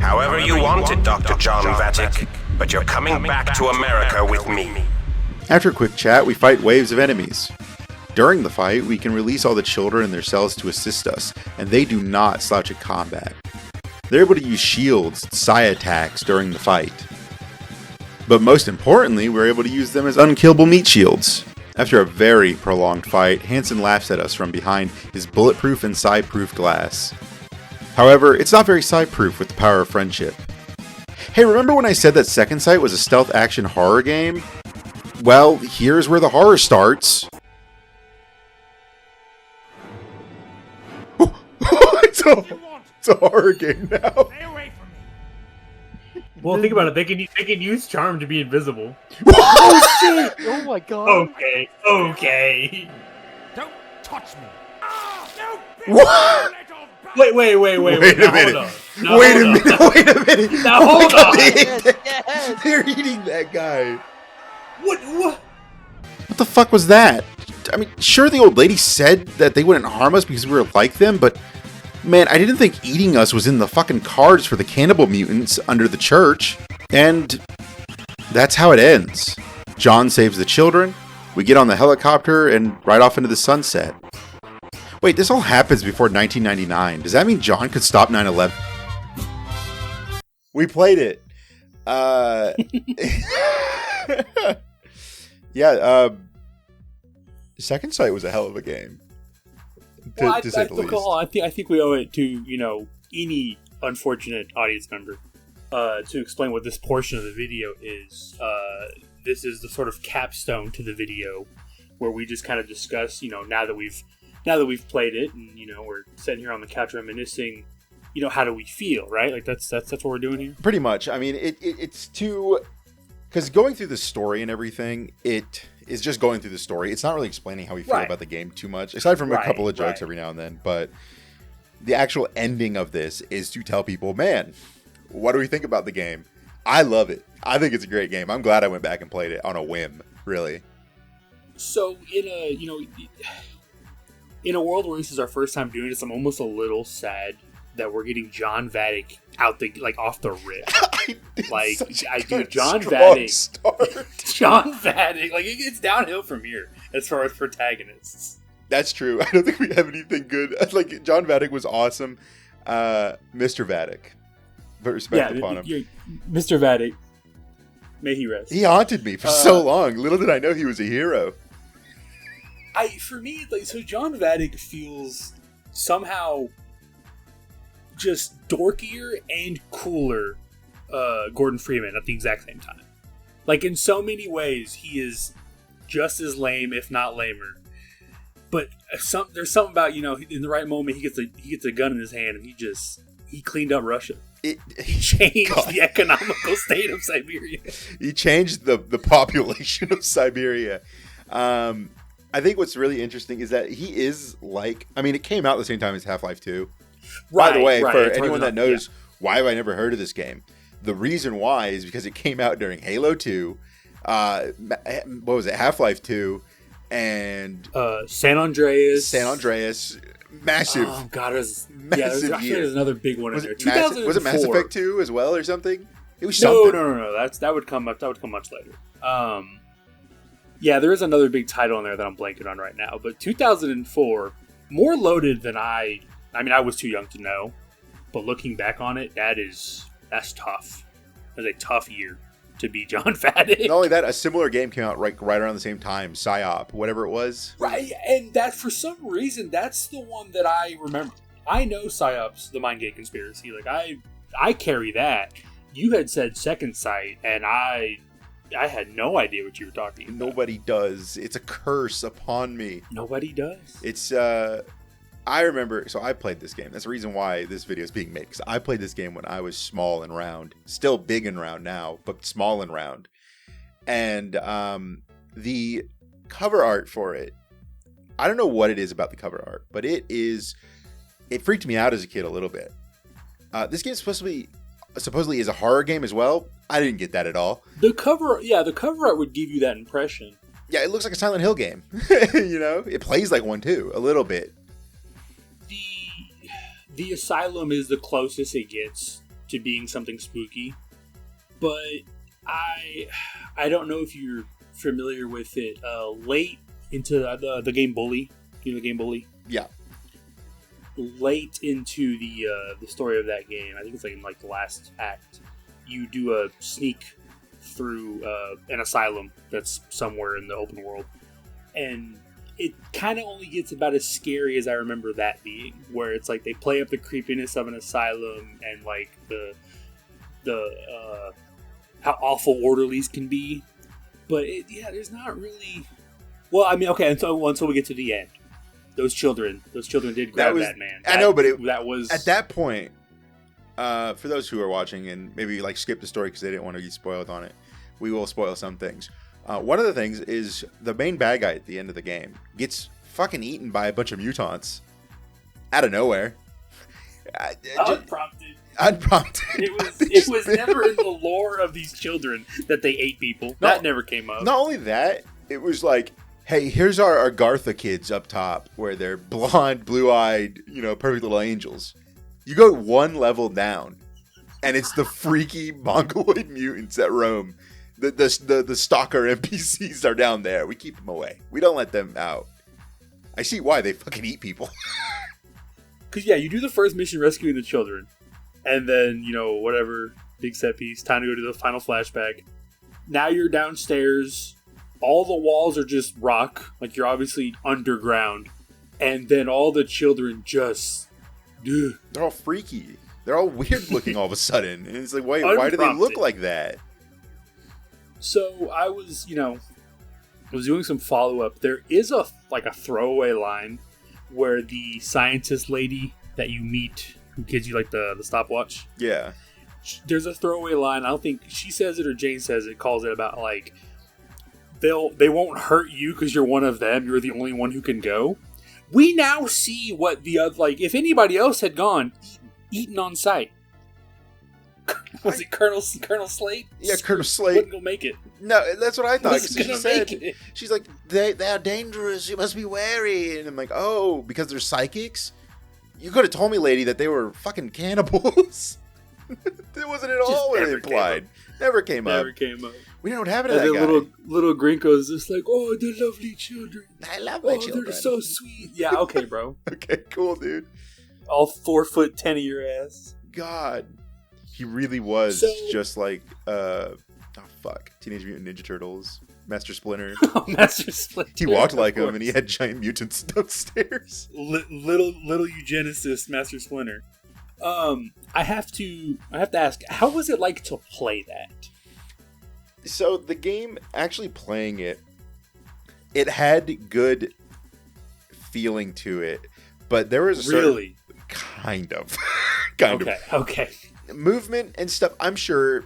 However you want it, Dr. John Vatic, but you're coming back to America with me. After a quick chat, we fight waves of enemies. During the fight, we can release all the children in their cells to assist us, and they do not slouch at combat. They're able to use shields, psi attacks during the fight. But most importantly, we're able to use them as unkillable meat shields. After a very prolonged fight, Hansen laughs at us from behind his bulletproof and psi-proof glass. However, it's not very psi-proof with the power of friendship. Hey, remember when I said that Second Sight was a stealth action horror game? Well, here's where the horror starts. It's a horror game now. Well, think about it. They can use charm to be invisible. Oh shit! Oh my god. Okay. Don't touch me. What? Wait a minute. Now, Wait a minute. Now hold on. They're eating that guy. What? What the fuck was that? I mean, sure, the old lady said that they wouldn't harm us because we were like them, but man, I didn't think eating us was in the fucking cards for the cannibal mutants under the church. And that's how it ends. John saves the children, we get on the helicopter, and ride off into the sunset. Wait, this all happens before 1999. Does that mean John could stop 9/11? We played it. Yeah, Second Sight was a hell of a game. To say the least. I think we owe it to any unfortunate audience member to explain what this portion of the video is. This is the sort of capstone to the video where we just kind of discuss, now that we've played it, and we're sitting here on the couch reminiscing. How do we feel, right? Like that's what we're doing here. Pretty much. I mean, it's too, because going through the story and everything, it is just going through the story. It's not really explaining how we feel about the game too much, aside from a couple of jokes every now and then. But the actual ending of this is to tell people, man, what do we think about the game? I love it. I think it's a great game. I'm glad I went back and played it on a whim, really. So in a world where this is our first time doing this, I'm almost a little sad that we're getting John Vatic off the rip. John Vatic, it's downhill from here as far as protagonists. That's true. I don't think we have anything good. John Vatic was awesome. Mr. Vatic, but respect upon him. Mr. Vatic, may he rest. He haunted me for so long. Little did I know he was a hero. For me, so John Vatic feels somehow just dorkier and cooler Gordon Freeman at the exact same time. In so many ways, he is just as lame, if not lamer. But there's something about, in the right moment, he gets a gun in his hand, and he cleaned up Russia. He changed the economical state of Siberia. He changed the population of Siberia. I think what's really interesting is that he is it came out at the same time as Half-Life 2. By the way, for anyone that knows, why have I never heard of this game? The reason why is because it came out during Halo 2, what was it, Half-Life 2, and San Andreas, massive. Oh god, there's another big one in there. Was it Mass Effect 2 as well, or something? It was something. No. That would come much later. There is another big title in there that I'm blanking on right now. But 2004, more loaded than I was too young to know. But looking back on it, that's tough. It was a tough year to be John Vatic. Not only that, a similar game came out right around the same time, PsyOp, whatever it was. Right, and that for some reason, that's the one that I remember. I know PsyOp's the Mindgate Conspiracy. I carry that. You had said Second Sight, and I had no idea what you were talking about. Nobody does. It's a curse upon me. Nobody does. It's I remember, so I played this game. That's the reason why this video is being made, because I played this game when I was small and round. Still big and round now, but small and round. And the cover art for it, I don't know what it is about the cover art, but it freaked me out as a kid a little bit. This game supposedly is a horror game as well. I didn't get that at all. The cover art would give you that impression. Yeah, it looks like a Silent Hill game. You know, it plays like one too, a little bit. The Asylum is the closest it gets to being something spooky, but I don't know if you're familiar with it. Late into the game Bully, you know the game Bully? Yeah. Late into the story of that game, I think it's like in like the last act, you do a sneak through an asylum that's somewhere in the open world, and it kind of only gets about as scary as I remember that being, where it's like they play up the creepiness of an asylum and like the how awful orderlies can be, but there's not really. Well, I mean, okay, until we get to the end, those children did grab that man. I know, but that was at that point. For those who are watching and maybe like skip the story because they didn't want to get spoiled on it, we will spoil some things. One of the things is the main bad guy at the end of the game gets fucking eaten by a bunch of mutants out of nowhere. Unprompted. It was never in the lore of these children that they ate people. That never came up. Not only that, it was like, hey, here's our Gartha kids up top, where they're blonde, blue-eyed, perfect little angels. You go one level down, and it's the freaky mongoloid mutants that roam. The stalker NPCs are down there. We keep them away. We don't let them out. I see why they fucking eat people. Because, you do the first mission rescuing the children. And then, whatever, big set piece, time to go to the final flashback. Now you're downstairs. All the walls are just rock. Like, you're obviously underground. And then all the children just... They're all freaky. They're all weird looking all of a sudden. And it's like, why do they look like that? So I was, doing some follow-up. There is a throwaway line where the scientist lady that you meet, who gives you like the stopwatch. Yeah. There's a throwaway line. I don't think she says it or Jane says it. Calls it about like they won't hurt you because you're one of them. You're the only one who can go. We now see what the other if anybody else had gone, eaten on sight. Was it Colonel Slade? Yeah, Colonel Slade wouldn't go make it. No, that's what I thought. She's like, they're dangerous. You must be wary. And I'm like, oh, because they're psychics? You could have told me, lady, that they were fucking cannibals. That wasn't at all what it implied. Never came up. We don't have it. And then little Grinko's just like, oh, they're lovely children. I love my children. They're so sweet. Yeah, okay, bro. Okay, cool, dude. All 4'10" of your ass. God. He really was just like, Teenage Mutant Ninja Turtles, Master Splinter. Master Splinter. He walked like him, and he had giant mutants downstairs. Little eugenicist Master Splinter. I have to ask, how was it like to play that? So the game, actually playing it had good feeling to it, but there was a certain, kind of. Okay. Movement and stuff, I'm sure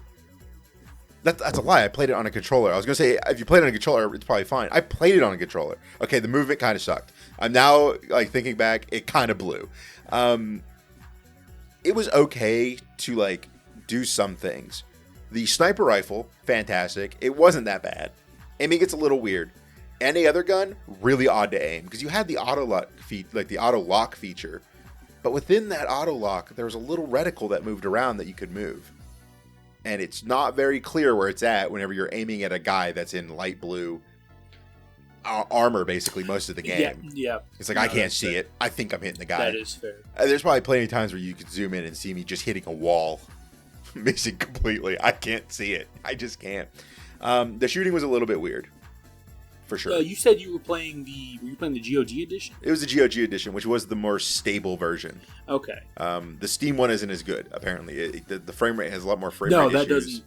that's a lie. I played it on a controller. I was gonna say, if you played it on a controller, it's probably fine. I played it on a controller. Okay, the movement kind of sucked. I'm now thinking back, it kind of blew. It was okay to do some things. The sniper rifle, fantastic. It wasn't that bad. Aiming gets a little weird. Any other gun, really odd to aim because you had the auto lock feature. But within that auto lock, there was a little reticle that moved around that you could move. And it's not very clear where it's at whenever you're aiming at a guy that's in light blue armor, basically, most of the game. Yeah. It's like, I can't see it. I think I'm hitting the guy. That is fair. There's probably plenty of times where you could zoom in and see me just hitting a wall. Missing completely. I can't see it. I just can't. The shooting was a little bit weird. For sure. You said you were playing the GOG edition? It was the GOG edition, which was the more stable version. Okay. The Steam one isn't as good, apparently. The frame rate has a lot more frame rate issues. Doesn't.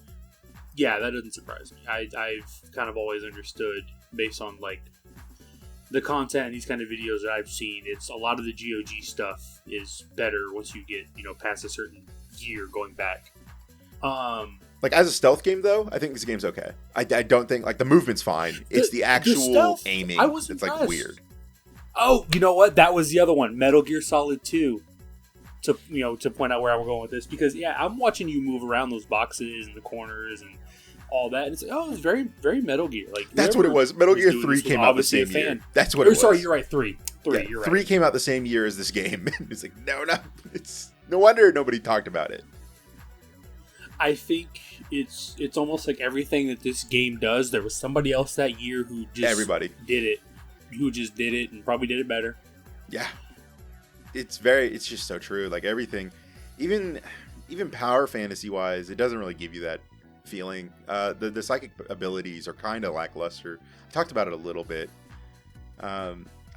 Yeah, that doesn't surprise me. I've kind of always understood, based on the content in these kind of videos that I've seen, it's a lot of the GOG stuff is better once you get, past a certain year going back. Like, as a stealth game, though, I think this game's okay. I don't think, like, the movement's fine. It's the actual stealth, aiming I was that's, impressed. like, weird. Oh, you know what? That was the other one. Metal Gear Solid 2. To point out where I'm going with this. Because, yeah, I'm watching you move around those boxes and the corners and all that. And it's it's very, very Metal Gear. Like, That's what it was. Metal Gear 3 came out the same year. That's what it was. Sorry, you're right. 3. Yeah, You're right. 3 came out the same year as this game. It's like, no. It's no wonder nobody talked about it. I think it's almost like everything that this game does, there was somebody else that year who just did it. Who just did it and probably did it better. Yeah. It's just so true. Like, everything, even power fantasy wise, it doesn't really give you that feeling. The psychic abilities are kind of lackluster. I talked about it a little bit. I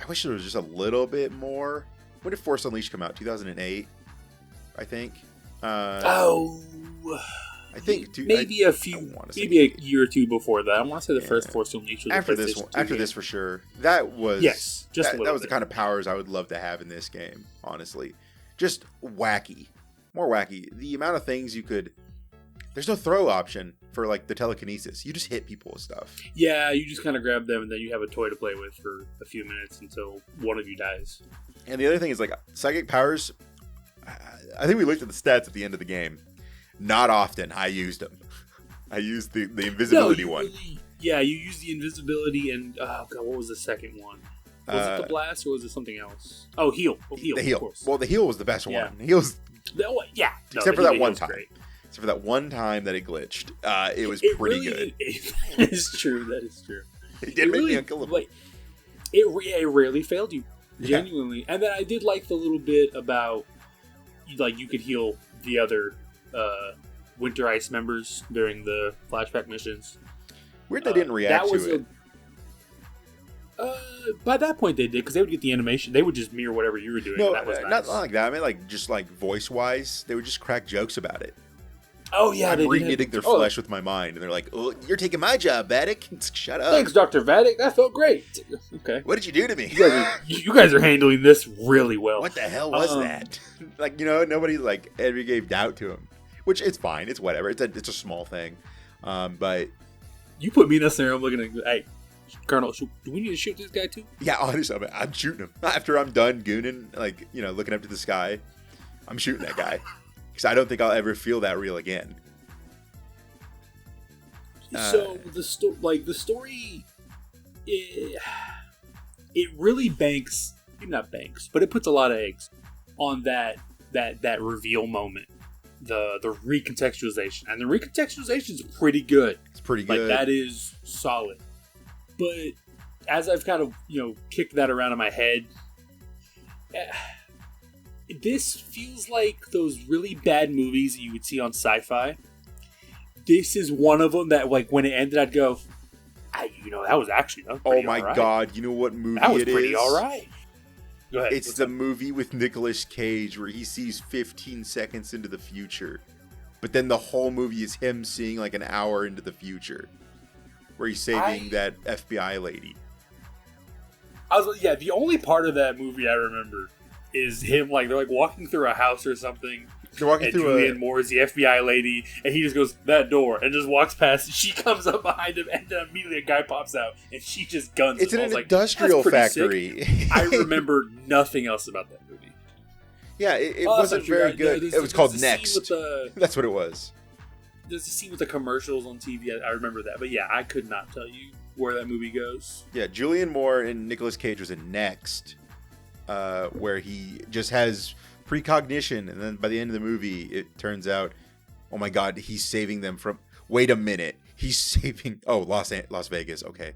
wish there was just a little bit more. When did Force Unleashed come out? 2008, I think. I think maybe a year or two before that. I want to say the first Force Unleashed was after this for sure. That was that was the kind of powers I would love to have in this game. Honestly, just wacky, more wacky. The amount of things you could. There's no throw option for like the telekinesis. You just hit people with stuff. Yeah, you just kind of grab them and then you have a toy to play with for a few minutes until one of you dies. And the other thing is like psychic powers. I think we looked at the stats at the end of the game. Not often I used them. I used the invisibility one. You used the invisibility and what was the second one? Was it the blast or was it something else? Oh, heal. The heal. Of course. Well, the heal was the best one. Except for that one time. Great. Except for that one time that it glitched. It was pretty good. That is true. It did make me unkillable. It rarely failed you. Genuinely. And then I did like the little bit about like you could heal the other Winter Ice members during the flashback missions. Weird they didn't react to it. By that point they did, because they would get the animation. They would just mirror whatever you were doing. No, and that was nice. not like that. I mean, like just like voice wise, they would just crack jokes about it. Oh yeah, I'm reknitting their flesh with my mind, and they're like, "Oh, you're taking my job, Vatic. Shut up." Thanks, Dr. Vatic. That felt great. Okay. What did you do to me? You guys are handling this really well. What the hell was that? Like, nobody like ever gave doubt to him, which it's fine. It's whatever. It's a small thing, but you put me in a scenario. I'm looking at, hey, Colonel, do we need to shoot this guy too? Yeah, honestly, I'm shooting him after I'm done gooning. Like, looking up to the sky, I'm shooting that guy. Because I don't think I'll ever feel that real again. So the story, it really banks, maybe not banks, but it puts a lot of eggs on that reveal moment, the recontextualization, and the recontextualization is pretty good. It's pretty good. Like, that is solid. But as I've kind of kicked that around in my head. This feels like those really bad movies that you would see on sci-fi. This is one of them that, like, when it ended, I'd go, that was actually oh my god, you know what movie that was it pretty is? All right. Go ahead. It's the movie with Nicolas Cage where he sees 15 seconds into the future, but then the whole movie is him seeing like an hour into the future, where he's saving that FBI lady. The only part of that movie I remember is him, like, they're like walking through a house or something. They're walking through Julianne Moore is the FBI lady, and he just goes, that door, and just walks past, and she comes up behind him, and then immediately a guy pops out, and she just guns him. It's in an industrial factory. I remember nothing else about that movie. Yeah, it wasn't very good. It was called Next. That's what it was. There's a scene with the commercials on TV. I remember that. But yeah, I could not tell you where that movie goes. Yeah, Julianne Moore and Nicolas Cage was in Next. Where he just has precognition, and then by the end of the movie, it turns out, oh my god, he's saving them from. Wait a minute, he's saving. Oh, Las Vegas. Okay,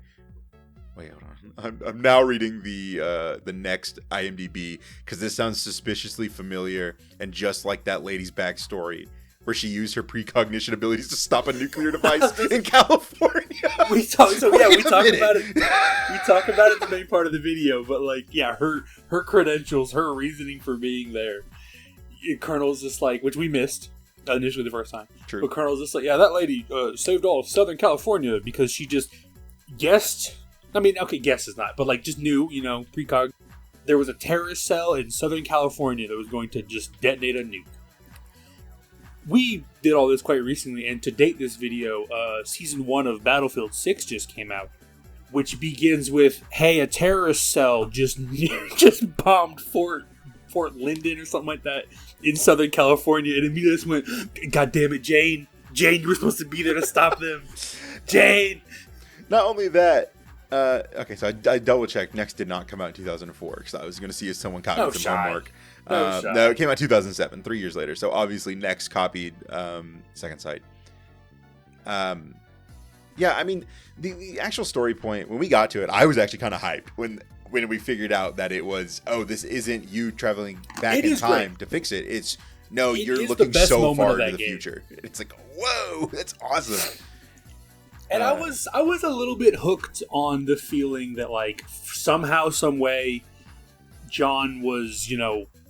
wait, hold on. I'm now reading the Next IMDb because this sounds suspiciously familiar and just like that lady's backstory, where she used her precognition abilities to stop a nuclear device in California. We talk about it. We talk about it in the main part of the video, but like, yeah, her credentials, her reasoning for being there. Colonel's just like, which we missed initially the first time. True. But Colonel's just like, yeah, that lady saved all of Southern California because she just guessed I mean, okay, guess is not, but like just new, precog. There was a terrorist cell in Southern California that was going to just detonate a nuke. We did all this quite recently, and to date this video, Season 1 of Battlefield 6 just came out, which begins with, hey, a terrorist cell just bombed Fort Linden or something like that in Southern California, and immediately just went, God damn it, Jane, you were supposed to be there to stop them. Jane! Not only that, okay, so I double-checked. Next did not come out in 2004, because I was going to see if someone copied some homework. No, it came out in 2007, 3 years later. So obviously Next copied Second Sight. Yeah, I mean, the actual story point, when we got to it, I was actually kind of hyped when we figured out that it was, this isn't you traveling back in time to fix it. It's, no, you're looking so far into the future. It's like, whoa, that's awesome. And I was a little bit hooked on the feeling that, like, somehow, some way, John was,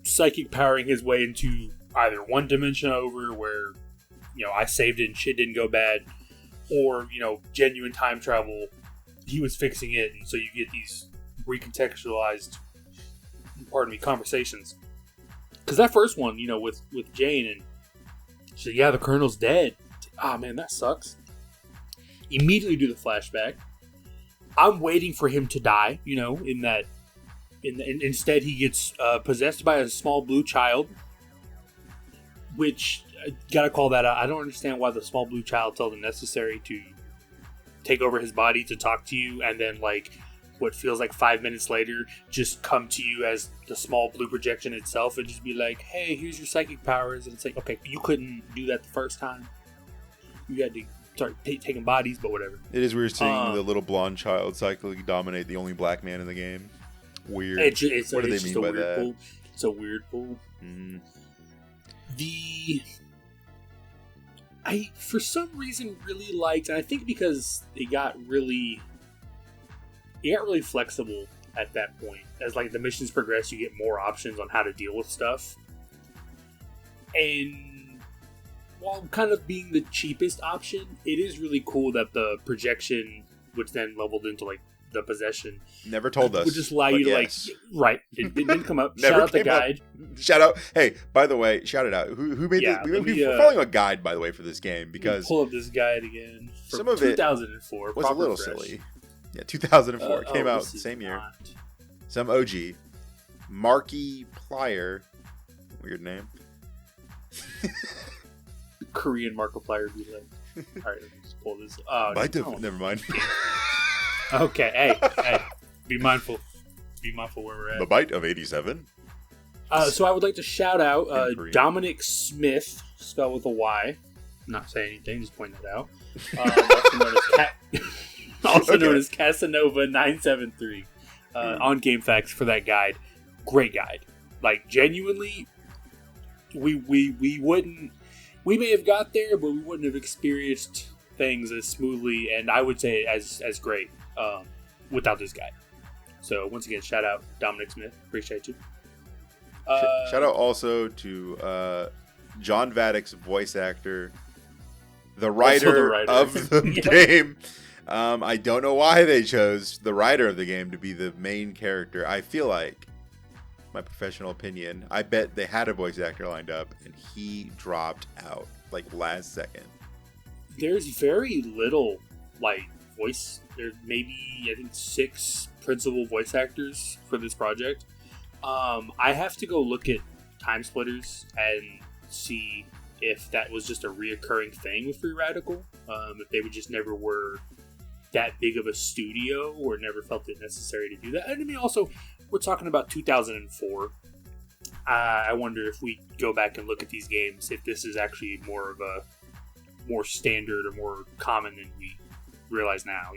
psychic powering his way into either one dimension over where, I saved it and shit didn't go bad, or, genuine time travel, he was fixing it, and so you get these recontextualized, conversations. Because that first one, with Jane, and she's like, yeah, the Colonel's dead. Ah, man, that sucks. Immediately do the flashback. I'm waiting for him to die, instead he gets possessed by a small blue child, which, I gotta call that out. I don't understand why the small blue child felt it necessary to take over his body to talk to you, and then, like, what feels like 5 minutes later, just come to you as the small blue projection itself and just be like, hey, here's your psychic powers. And it's like, okay, you couldn't do that the first time. You had to start taking bodies, but whatever. It is weird seeing the little blonde child cyclically dominate the only black man in the game. Weird. What do they mean by that? It's a weird pull. Mm-hmm. I, for some reason, really liked, and I think because it got really flexible at that point. As, like, the missions progress, you get more options on how to deal with stuff. And while kind of being the cheapest option, it is really cool that the projection, which then leveled into, like, the possession, never told us, would just allow you to, yes. It didn't come up. Shout out the guide. Shout out. Hey, by the way, shout it out. Who made this? We're following a guide, by the way, for this game, because pull up this guide again. Some of it 2004 was a little silly. Yeah, 2004 came out the same year. Some OG. Marky Plier. Weird name. Korean Markiplier would be like, alright, let me just pull this. Never mind. Okay, hey, be mindful. Be mindful where we're at. The Bite of 87. So I would like to shout out Dominic Smith, spelled with a Y. I'm not saying anything, just pointing that out. Also known as Casanova 973 on GameFAQs for that guide. Great guide. Like, genuinely, we may have got there, but we wouldn't have experienced things as smoothly, and I would say as great without this guide. So once again, shout out Dominic Smith. Appreciate you. Shout out also to John Vadic's voice actor, the writer of the game. I don't know why they chose the writer of the game to be the main character. I feel like, my professional opinion, I bet they had a voice actor lined up and he dropped out like last second. There's very little voice. There's maybe, I think, 6 principal voice actors for this project. I have to go look at Time Splitters and see if that was just a reoccurring thing with Free Radical. If they would just never were that big of a studio or never felt it necessary to do that. And I mean, also, we're talking about 2004. I wonder if we go back and look at these games, if this is actually more of a more standard or more common than we realize now,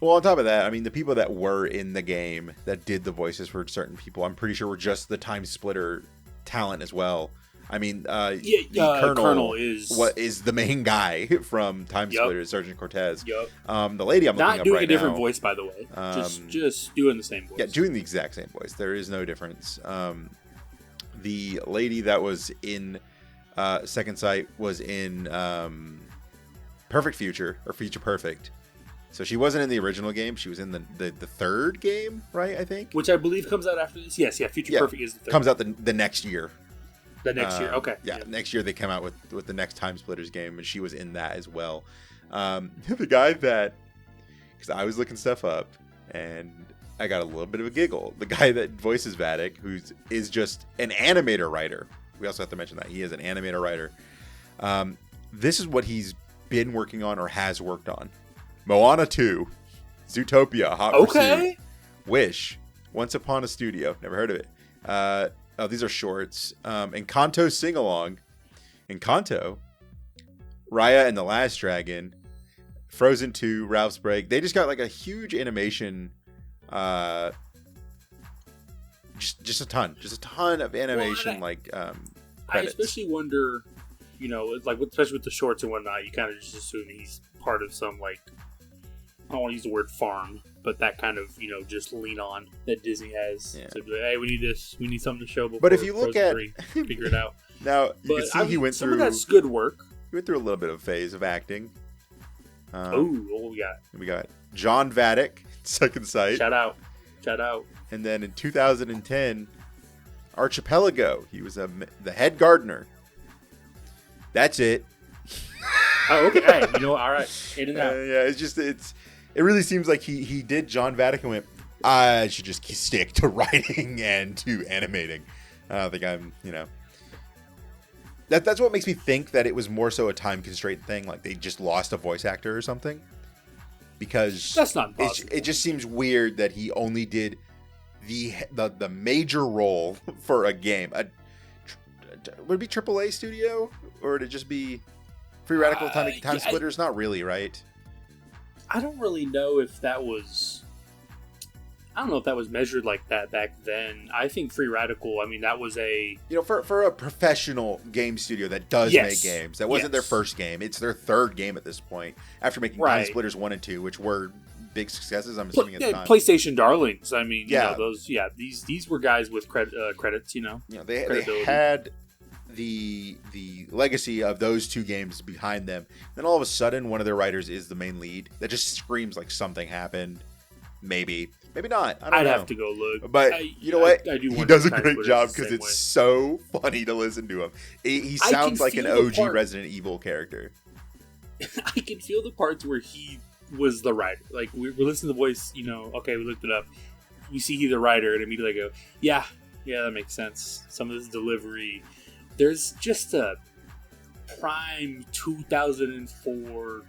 Well, on top of that, I mean, the people that were in the game that did the voices for certain people, I'm pretty sure were just the Time Splitter talent as well. I mean, the Colonel is the main guy from Time Splitter, Sergeant Cortez. Yep. The lady I'm looking up right now. Not doing a different voice, by the way. Just doing the same voice. Yeah, doing the exact same voice. There is no difference. The lady that was in Second Sight was in Perfect Future, or Future Perfect. So she wasn't in the original game. She was in the third game, right? I think. Which I believe comes out after this. Yes, yeah. Future Perfect is the third. Comes out the next year. The next year, okay. Yeah, next year they come out with the next Time Splitters game, and she was in that as well. The guy that, because I was looking stuff up, and I got a little bit of a giggle. The guy that voices Vatic, is just an animator writer. We also have to mention that he is an animator writer. This is what he's been working on or has worked on: Moana 2, Zootopia, Hot Pursuit, Wish, Once Upon a Studio. Never heard of it. These are shorts. Encanto Sing Along, Encanto, Raya and the Last Dragon, Frozen 2, Ralph's Break. They just got like a huge animation. Just a ton of animation. I credits. especially wonder, like especially with the shorts and whatnot, you kind of just assume he's part of some like, I don't want to use the word farm, but that kind of, just lean on that Disney has. Yeah. To be like, hey, we need this. We need something to show before. But if you look Frozen 3, figure it out. Now you can see he went some through. Of that's good work. He went through a little bit of a phase of acting. What we got? We got John Vatic, Second Sight. Shout out. And then in 2010, Archipelago. He was the head gardener. That's it. Oh, okay. Hey, all right. In and out. Yeah, it really seems like he did John Vatic and went, I should just stick to writing and to animating. I don't think I'm, That's what makes me think that it was more so a time constraint thing, like they just lost a voice actor or something. Because that's not possible. It just seems weird that he only did the major role for a game. Would it be AAA studio, or would it just be Free Radical Time Splitters? Not really, right? I don't really know if that was. I don't know if that was measured like that back then. I think Free Radical, that was a... for a professional game studio that does make games, that wasn't their first game. It's their third game at this point, after making Time Splitters 1 and 2, which were big successes, I'm assuming, at the time. PlayStation darlings. These were guys with credits, They had the legacy of those two games behind them. Then all of a sudden, one of their writers is the main lead. That just screams like something happened. Maybe not. I don't know. I'd have to go look. But you know what? He does a great job because it's so funny to listen to him. He sounds like an OG Resident Evil character. I can feel the parts where he was the writer. Like, we're listening to the voice, okay, we looked it up. We see he's the writer, and immediately I go, yeah, that makes sense. Some of this delivery. There's just a prime 2004,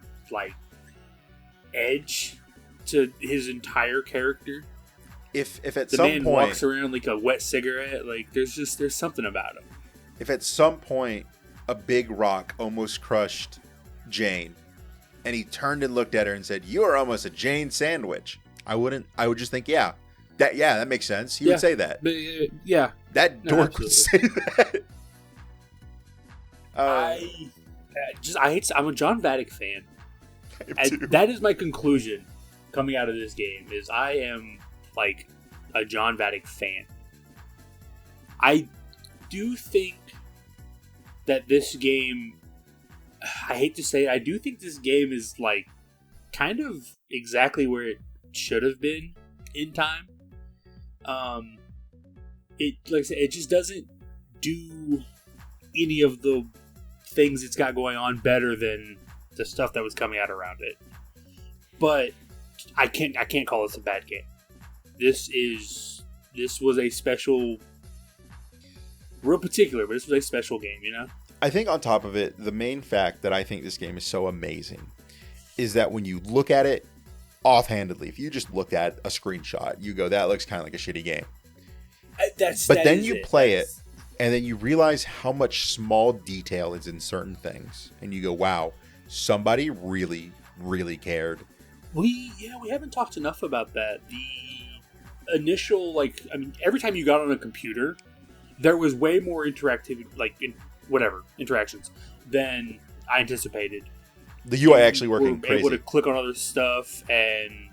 edge to his entire character. If at the some man point walks around like a wet cigarette, there's something about him. If at some point a big rock almost crushed Jane, and he turned and looked at her and said, "You are almost a Jane sandwich," I would just think, that makes sense. He would say that. That dork would say that. I'm a John Vatic fan. That is my conclusion coming out of this game, is I am a John Vatic fan. I do think that this game, I hate to say it, I do think this game is kind of exactly where it should have been in time. Like I said, it just doesn't do any of the things it's got going on better than the stuff that was coming out around it. But I can't call this a bad game. This was a special, real particular, but this was a special game, I think on top of it, the main fact that I think this game is so amazing is that when you look at it offhandedly, if you just look at a screenshot, you go, that looks kind of like a shitty game. But then you play it, and then you realize how much small detail is in certain things, and you go, wow, somebody really, really cared. We haven't talked enough about that. The initial, every time you got on a computer, there was way more interactivity, interactions than I anticipated. The UI actually working crazy. Able to click on other stuff, and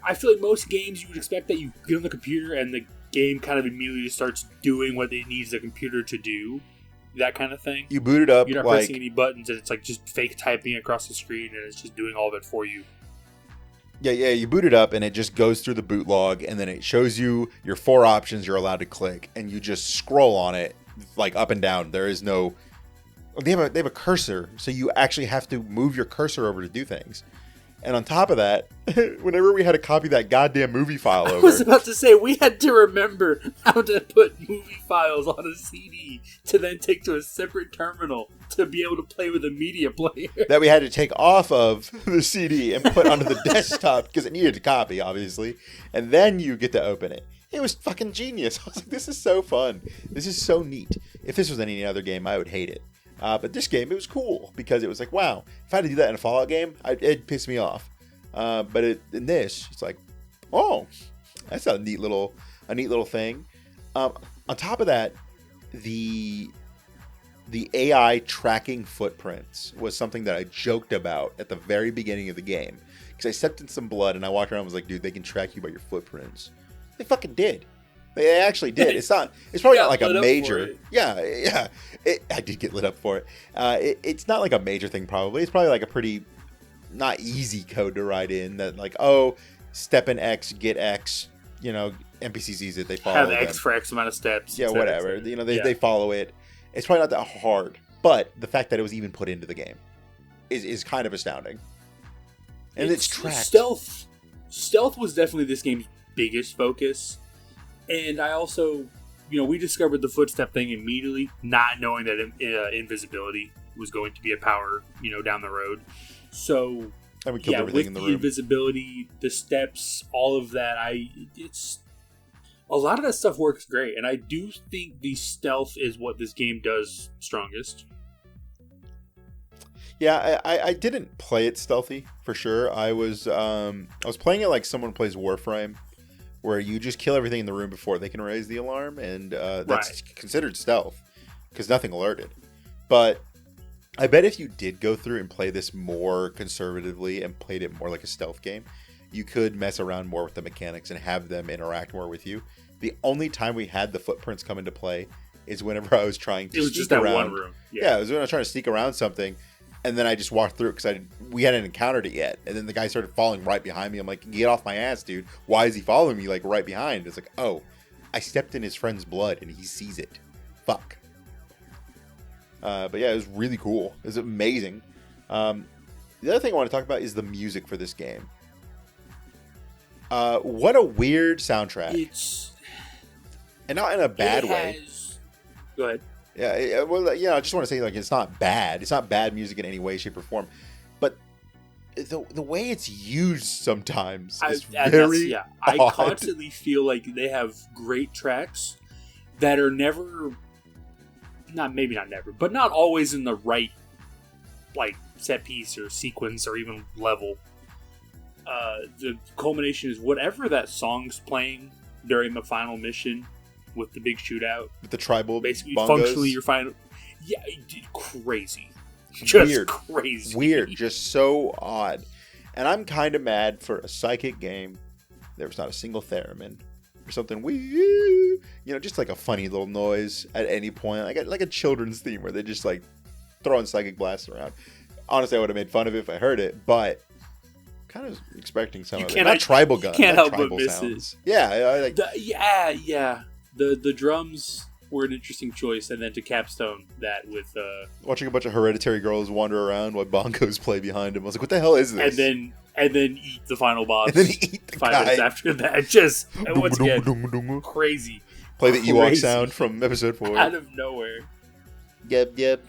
I feel like most games you would expect that you get on the computer and the game kind of immediately starts doing what it needs the computer to do, that kind of thing. You boot it up, you're not pressing any buttons, and it's just fake typing across the screen, and it's just doing all of it for you. Yeah, you boot it up and it just goes through the boot log and then it shows you your 4 options you're allowed to click and you just scroll on it like up and down. There is no... They have a cursor, so you actually have to move your cursor over to do things. And on top of that, whenever we had to copy that goddamn movie file over... I was about to say, we had to remember how to put movie files on a CD to then take to a separate terminal to be able to play with a media player. That we had to take off of the CD and put onto the desktop because it needed to copy, obviously. And then you get to open it. It was fucking genius. I was like, this is so fun. This is so neat. If this was any other game, I would hate it. But this game, it was cool because it was like, wow, if I had to do that in a Fallout game, it'd piss me off. But in this, it's like, oh, that's a neat little thing. On top of that, the AI tracking footprints was something that I joked about at the very beginning of the game because I stepped in some blood and I walked around and was like, dude, they can track you by your footprints. They fucking did. They actually did. It's probably not like a major. Yeah. I did get lit up for it. It's not like a major thing. Probably it's probably like a pretty not easy code to write in. That like, oh, step in X, get X. You know, NPC sees it, they follow. Have them. X for X amount of steps. Yeah, whatever. You know, they follow it. It's probably not that hard, but the fact that it was even put into the game is kind of astounding. And it's tracked. Stealth was definitely this game's biggest focus. And I also, we discovered the footstep thing immediately, not knowing that invisibility was going to be a power, down the road. So, and we killed everything in the room. Invisibility, the steps, all of that, a lot of that stuff works great. And I do think the stealth is what this game does strongest. Yeah, I didn't play it stealthy for sure. I was playing it like someone plays Warframe, where you just kill everything in the room before they can raise the alarm, and that's considered stealth because nothing alerted. But I bet if you did go through and play this more conservatively and played it more like a stealth game, you could mess around more with the mechanics and have them interact more with you. The only time we had the footprints come into play is whenever I was trying to sneak around. It was just that one room. Yeah, it was when I was trying to sneak around something, and then I just walked through it because we hadn't encountered it yet. And then the guy started following right behind me. I'm like, get off my ass, dude. Why is he following me like right behind? It's like, oh, I stepped in his friend's blood and he sees it. Fuck. But yeah, it was really cool. It was amazing. The other thing I want to talk about is the music for this game. What a weird soundtrack. And not in a bad way. Go ahead. Yeah, well, I just want to say, like, it's not bad. It's not bad music in any way, shape, or form. But the way it's used sometimes is very odd. I constantly feel like they have great tracks that are never, maybe not never, but not always in the right, like, set piece or sequence or even level. The culmination is whatever that song's playing during the final mission with the big shootout. With the tribal basically bongos. Functionally your final... Yeah, crazy. Just weird. Crazy. Weird. Just so odd. And I'm kind of mad for a psychic game. There was not a single theremin. Or something just like a funny little noise at any point. Like a children's theme where they just like throwing psychic blasts around. Honestly, I would have made fun of it if I heard it, but kind of expecting some of it. Not tribal guns. You can't help but miss sounds. it. Yeah. Yeah. The drums were an interesting choice, and then to capstone that with watching a bunch of hereditary girls wander around while bongos play behind him. I was like, what the hell is this? And then eat the final boss. And then eat the 5 guy. minutes after that. Just once again, crazy. Play the Ewok sound from episode 4. Out of nowhere. Yep.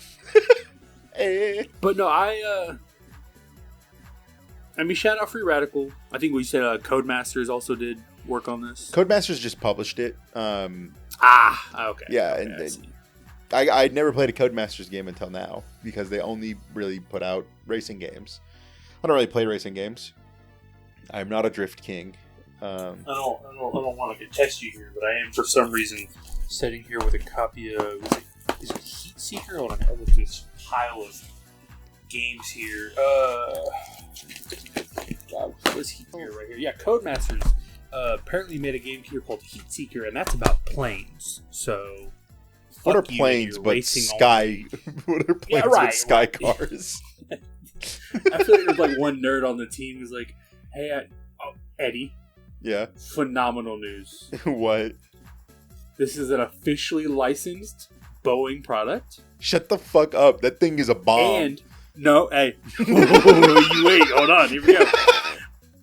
But no, I mean, shout out Free Radical. I think we said Codemasters also did work on this. Codemasters just published it. Okay. Yeah, okay, and I'd never played a Codemasters game until now because they only really put out racing games. I don't really play racing games. I'm not a drift king. I don't want to contest you here, but I am for some reason sitting here with a copy of is it Heat Seeker? Hold on, I look at this pile of games here. What's Heat Seeker right here? Yeah, Codemasters apparently made a game here called Heat Seeker, and that's about planes. So, what are planes but sky? What are planes but sky cars? I feel like there's like one nerd on the team who's like, "Hey, Eddie. Yeah. Phenomenal news. What? This is an officially licensed Boeing product. Shut the fuck up. That thing is a bomb. And, no, hey. You wait, hold on, here we go.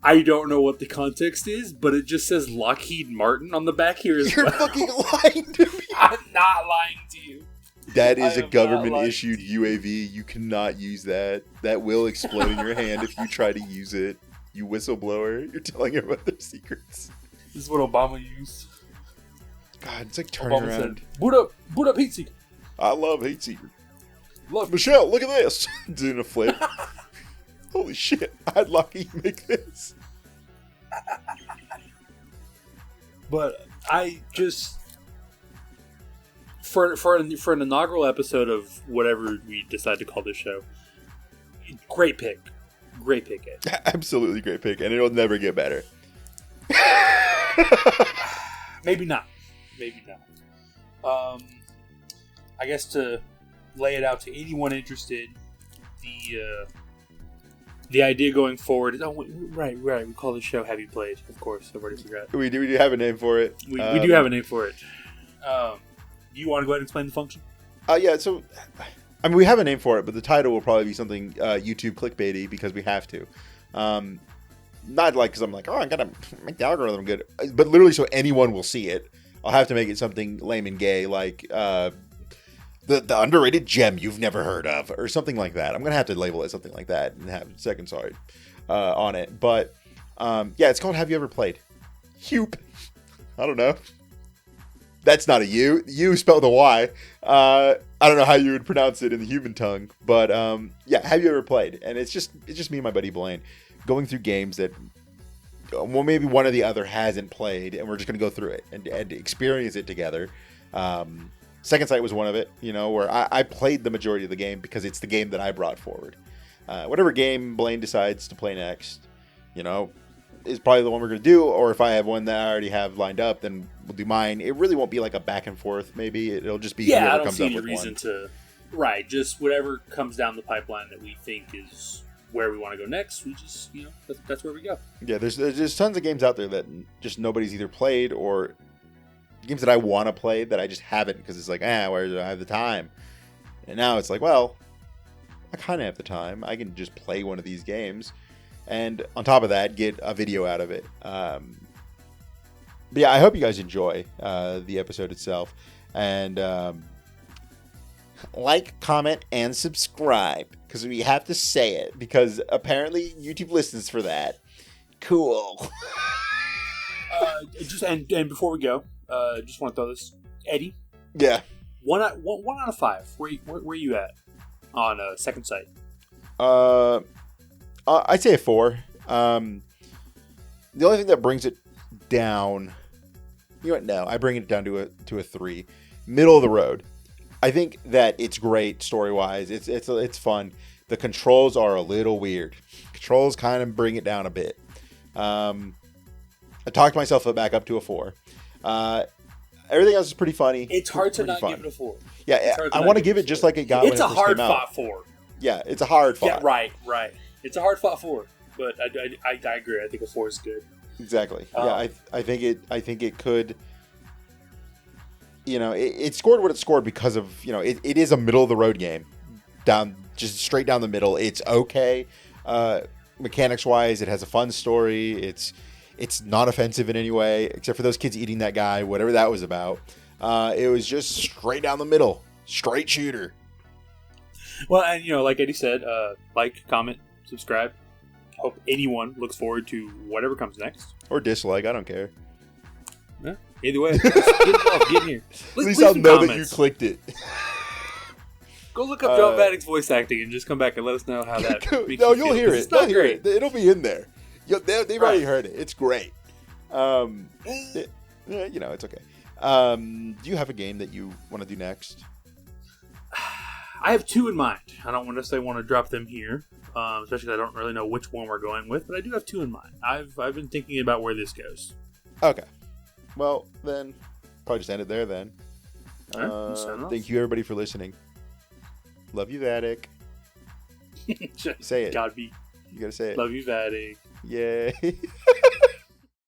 I don't know what the context is, but it just says Lockheed Martin on the back here as You're well. fucking lying to me. I'm not lying to you. That is a government-issued UAV. You cannot use that. That will explode in your hand if you try to use it. You whistleblower. You're telling everyone their secrets. This is what Obama used. God, it's like turning Obama around. said, boot up Heat Seeker. I love Hate Seeker. Love Michelle, look at this. Doing a flip. Holy shit. I'd Lockheed make this. But I just... For an inaugural episode of whatever we decide to call this show, great pick. Great pick, Ed. Absolutely great pick, and it'll never get better. Maybe not. Maybe not. I guess to lay it out to anyone interested, the idea going forward is... Oh, right. We call the show Have You Played, of course. I've already forgot. We do have a name for it. We do have a name for it. You want to go ahead and explain the function? Yeah, so... I mean, we have a name for it, but the title will probably be something YouTube clickbaity because we have to. Not like because I'm like, oh, I gotta make the algorithm good, but literally so anyone will see it. I'll have to make it something lame and gay, like the underrated gem you've never heard of, or something like that. I'm gonna have to label it something like that and have Second Sight on it. But yeah, it's called Have You Ever Played? Hupe. I don't know. That's not a U. U spelled a Y. I don't know how you would pronounce it in the human tongue, but yeah, Have You Ever Played? And it's just me and my buddy Blaine going through games that, well, maybe one or the other hasn't played, and we're just going to go through it and experience it together. Second Sight was one of it, you know, where I played the majority of the game because it's the game that I brought forward. Whatever game Blaine decides to play next, you know, is probably the one we're going to do, or if I have one that I already have lined up, then we'll do mine. It really won't be like a back and forth, maybe. It'll just be whoever I don't comes see up any with reason one. to... Right, just whatever comes down the pipeline that we think is where we want to go next, we just, you know, that's where we go. Yeah, there's tons of games out there that just nobody's either played, or games that I want to play that I just haven't because it's like, where do I have the time? And now it's like, well, I kind of have the time. I can just play one of these games. And on top of that, get a video out of it. But yeah, I hope you guys enjoy the episode itself. And like, comment, and subscribe. Because we have to say it. Because apparently YouTube listens for that. Cool. And before we go, just want to throw this. Eddie? Yeah. One out of 5. Where are you at on Second Sight? I'd say a 4. The only thing that brings it down, you know what? No, I bring it down to a 3. Middle of the road. I think that it's great story wise. It's fun. The controls are a little weird. Controls kind of bring it down a bit. I talked myself back up to a 4. Everything else is pretty funny. It's hard to not fun. give it a 4. Yeah, I want to give it just like it got when it first came out. It's a hard fought 4. Yeah, it's a hard fought. Yeah, right. It's a hard fought 4, but I agree. I think a 4 is good. Exactly. Yeah, I think it could. You know, it scored what it scored because of, you know, it is a middle of the road game, just straight down the middle. It's okay, mechanics wise. It has a fun story. It's not offensive in any way, except for those kids eating that guy, whatever that was about. It was just straight down the middle, straight shooter. Well, and you know, like Eddie said, like, comment, subscribe. Hope anyone looks forward to whatever comes next. Or dislike, I don't care. Yeah, either way, get involved, get in here. At least I'll know that you clicked it. Go look up John Vaddick's voice acting and just come back and let us know how that makes No, you you'll feel, hear it. It's not great. It'll be in there. They've already heard it. It's great. You know, it's okay. Do you have a game that you want to do next? I have 2 in mind. I don't necessarily want to drop them here, especially because I don't really know which one we're going with, but I do have 2 in mind. I've been thinking about where this goes. Okay. Well, then, probably just end it there then. Right, thank you, everybody, for listening. Love you, Vaddick. Say it. Gotta be. You gotta say it. Love you, Vaddick. Yay.